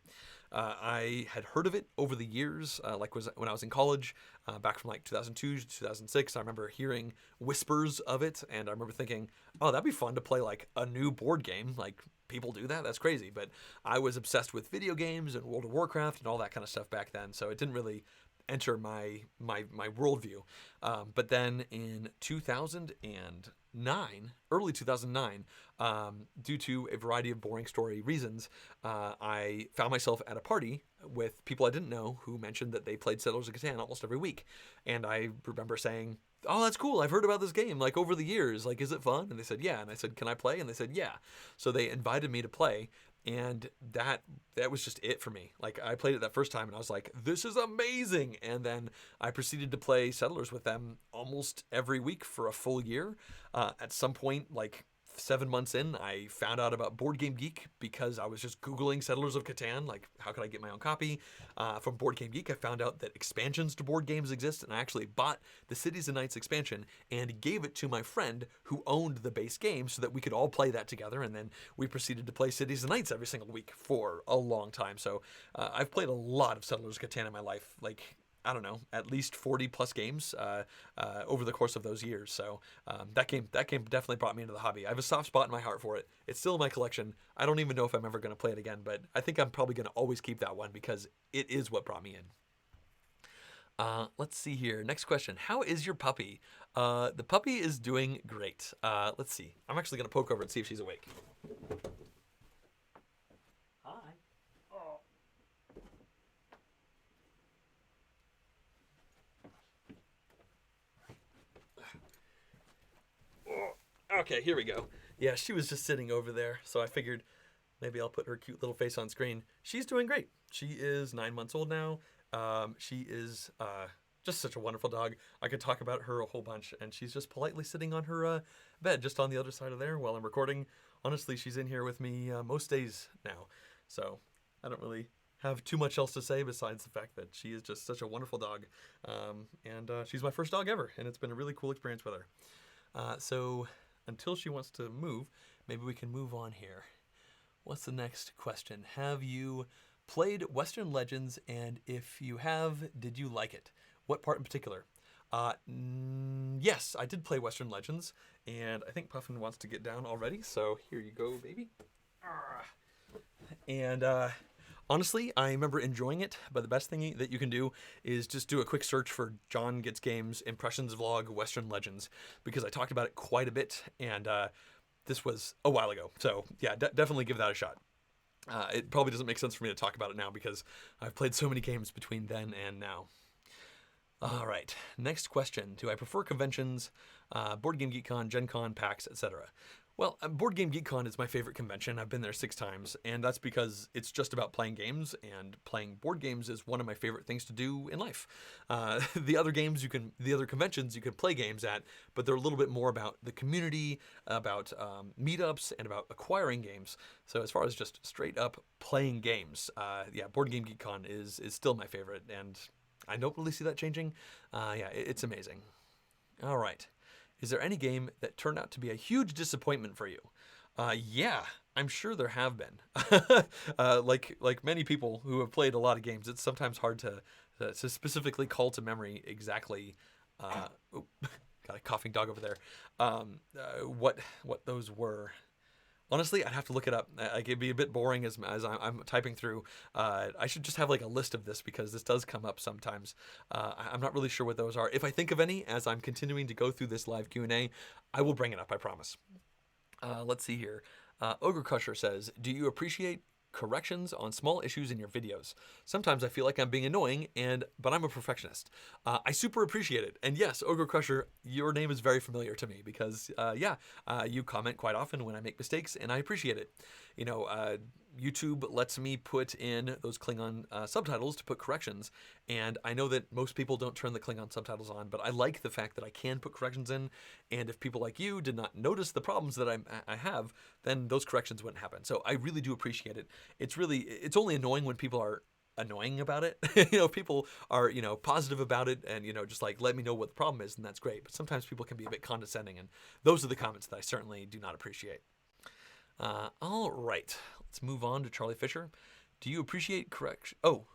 I had heard of it over the years, when I was in college, back from like 2002 to 2006. I remember hearing whispers of it, and I remember thinking, "Oh, that'd be fun to play like a new board game. Like people do that. That's crazy." But I was obsessed with video games and World of Warcraft and all that kind of stuff back then, so it didn't really enter my worldview. But then in 2009, early 2009, due to a variety of boring story reasons, I found myself at a party with people I didn't know who mentioned that they played Settlers of Catan almost every week. And I remember saying, "Oh, that's cool. I've heard about this game like over the years. Like, is it fun?" And they said, "Yeah." And I said, "Can I play?" And they said, "Yeah." So they invited me to play, and that was just it for me. Like, I played it that first time and I was like, "This is amazing." And then I proceeded to play Settlers with them almost every week for a full year. At some point, like 7 months in, I found out about Board Game Geek because I was just Googling Settlers of Catan, like how could I get my own copy. From Board Game Geek, I found out that expansions to board games exist, and I actually bought the Cities and Knights expansion and gave it to my friend who owned the base game so that we could all play that together. And then we proceeded to play Cities and Knights every single week for a long time. So I've played a lot of Settlers of Catan in my life, like, I don't know, at least 40 plus games over the course of those years. So that game definitely brought me into the hobby. I have a soft spot in my heart for it. It's still in my collection. I don't even know if I'm ever going to play it again, but I think I'm probably going to always keep that one because it is what brought me in. Let's see here. Next question. How is your puppy? The puppy is doing great. Let's see. I'm actually going to poke over and see if she's awake. Hi. Okay, here we go. Yeah, she was just sitting over there, so I figured maybe I'll put her cute little face on screen. She's doing great. She is 9 months old now. She is just such a wonderful dog. I could talk about her a whole bunch, and she's just politely sitting on her bed just on the other side of there while I'm recording. Honestly, she's in here with me most days now, so I don't really have too much else to say besides the fact that she is just such a wonderful dog. And she's my first dog ever, and it's been a really cool experience with her. So until she wants to move, maybe we can move on here. What's the next question? Have you played Western Legends, and if you have, did you like it? What part in particular? Yes, I did play Western Legends, and I think Puffin wants to get down already, so here you go, baby. And honestly, I remember enjoying it, but the best thing that you can do is just do a quick search for John Gets Games Impressions Vlog Western Legends, because I talked about it quite a bit, and this was a while ago. So yeah, definitely give that a shot. It probably doesn't make sense for me to talk about it now because I've played so many games between then and now. All right, next question. Do I prefer conventions, Board Game Geek Con, Gen Con, PAX, etc.? Well, Board Game Geek Con is my favorite convention. I've been there 6 times, and that's because it's just about playing games, and playing board games is one of my favorite things to do in life. The other conventions you can play games at, but they're a little bit more about the community, about meetups, and about acquiring games. So as far as just straight up playing games, yeah, Board Game Geek Con is still my favorite, and I don't really see that changing. Yeah, it's amazing. All right. Is there any game that turned out to be a huge disappointment for you? Yeah, I'm sure there have been. Like many people who have played a lot of games, it's sometimes hard to specifically call to memory exactly. Oh, got a coughing dog over there. What those were. Honestly, I'd have to look it up. It'd be a bit boring as I'm typing through. I should just have like a list of this because this does come up sometimes. I'm not really sure what those are. If I think of any as I'm continuing to go through this live Q&A, I will bring it up, I promise. Let's see here. Ogre Crusher says, do you appreciate corrections on small issues in your videos? Sometimes I feel like I'm being annoying, but I'm a perfectionist. I super appreciate it. And yes, Ogre Crusher, your name is very familiar to me because, you comment quite often when I make mistakes, and I appreciate it. You know, YouTube lets me put in those Klingon subtitles to put corrections, and I know that most people don't turn the Klingon subtitles on, but I like the fact that I can put corrections in, and if people like you did not notice the problems that I have, then those corrections wouldn't happen. So I really do appreciate it. It's only annoying when people are annoying about it. If people are, positive about it and, just like let me know what the problem is, and that's great. But sometimes people can be a bit condescending, and those are the comments that I certainly do not appreciate. All right, let's move on to Charlie Fisher. Do you appreciate correction? Oh.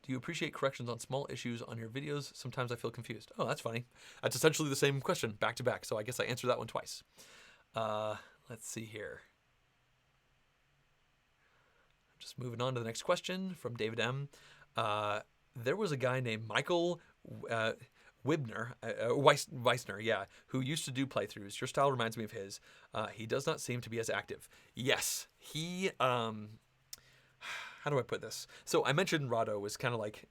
Do you appreciate corrections on small issues on your videos? Sometimes I feel confused. Oh, that's funny. That's essentially the same question back to back, so I guess I answered that one twice. Let's see here. Just moving on to the next question from David M. There was a guy named Michael Weissner, yeah, who used to do playthroughs. Your style reminds me of his. He does not seem to be as active. Yes, he... how do I put this? So I mentioned Rahdo was kind of like,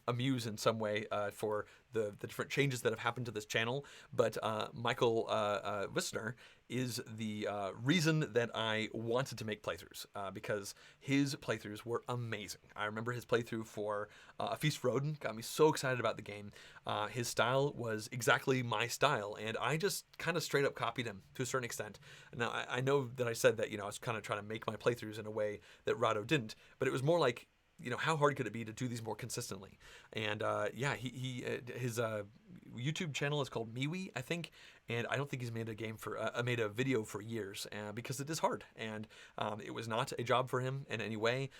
a muse in some way for the different changes that have happened to this channel. But Michael Weissner is the reason that I wanted to make playthroughs because his playthroughs were amazing. I remember his playthrough for A Feast for Odin got me so excited about the game. His style was exactly my style, and I just kind of straight up copied him to a certain extent. Now, I know that I said that, I was kind of trying to make my playthroughs in a way that Rahdo didn't, but it was more like, how hard could it be to do these more consistently? And yeah, his YouTube channel is called MeWe, I think, and I don't think he's made a video for years because it is hard, and it was not a job for him in any way.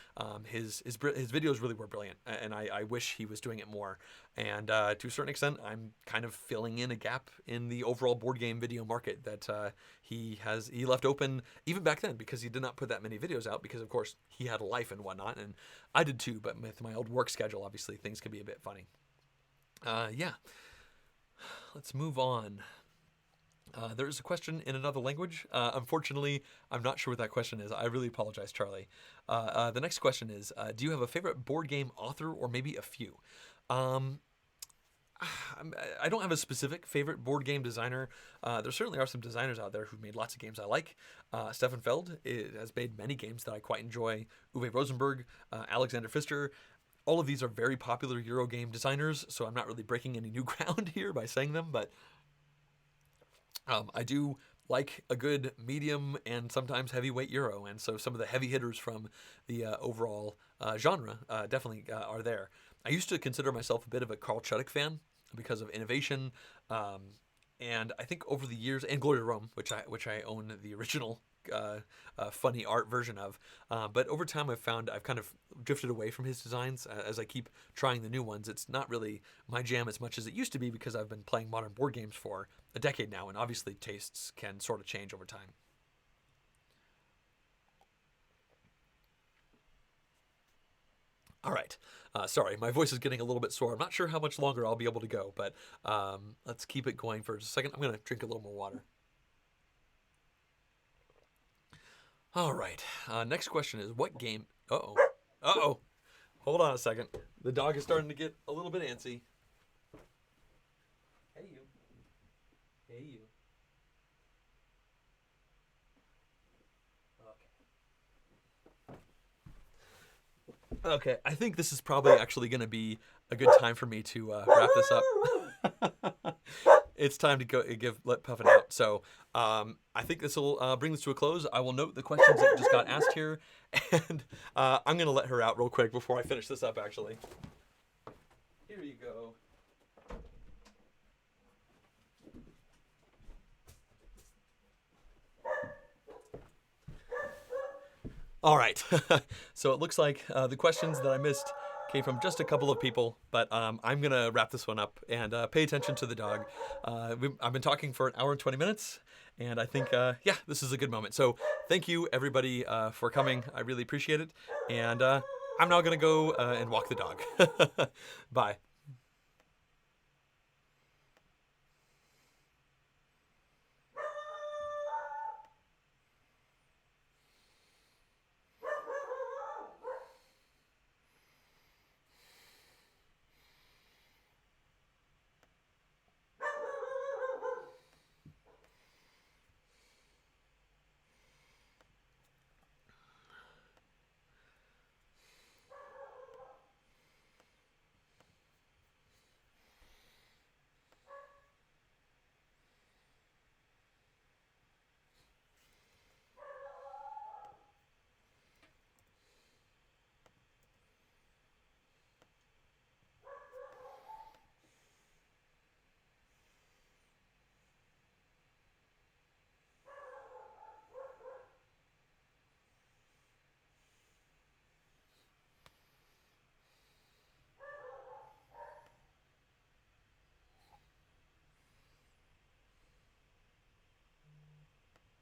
His videos really were brilliant, and I wish he was doing it more. And to a certain extent, I'm kind of filling in a gap in the overall board game video market that he left open even back then, because he did not put that many videos out because, of course, he had a life and whatnot, and I did too, but with my old work schedule, obviously, things can be a bit funny. Yeah. Let's move on. There is a question in another language. Unfortunately, I'm not sure what that question is. I really apologize, Charlie. The next question is, do you have a favorite board game author, or maybe a few? I don't have a specific favorite board game designer. There certainly are some designers out there who've made lots of games I like. Stefan Feld has made many games that I quite enjoy. Uwe Rosenberg, Alexander Pfister. All of these are very popular Eurogame designers, so I'm not really breaking any new ground here by saying them, but I do like a good medium and sometimes heavyweight Euro, and so some of the heavy hitters from the overall genre definitely are there. I used to consider myself a bit of a Carl Chudyk fan because of innovation, and I think over the years, and Glory to Rome, which I own the original funny art version of, but over time I've found I've kind of drifted away from his designs as I keep trying the new ones. It's not really my jam as much as it used to be because I've been playing modern board games for a decade now, and obviously tastes can sort of change over time. All right. Sorry, my voice is getting a little bit sore. I'm not sure how much longer I'll be able to go, but let's keep it going for just a second. I'm going to drink a little more water. All right. Next question is, what game... Uh-oh. Uh-oh. Hold on a second. The dog is starting to get a little bit antsy. Hey, you. Hey, you. Okay, I think this is probably actually going to be a good time for me to wrap this up. It's time to let Puffin out. So I think this will bring this to a close. I will note the questions that just got asked here, and I'm going to let her out real quick before I finish this up, actually. Here you go. All right, so it looks like the questions that I missed came from just a couple of people, but I'm going to wrap this one up and pay attention to the dog. I've been talking for an hour and 20 minutes, and I think, yeah, this is a good moment. So thank you, everybody, for coming. I really appreciate it, and I'm now going to go and walk the dog. Bye.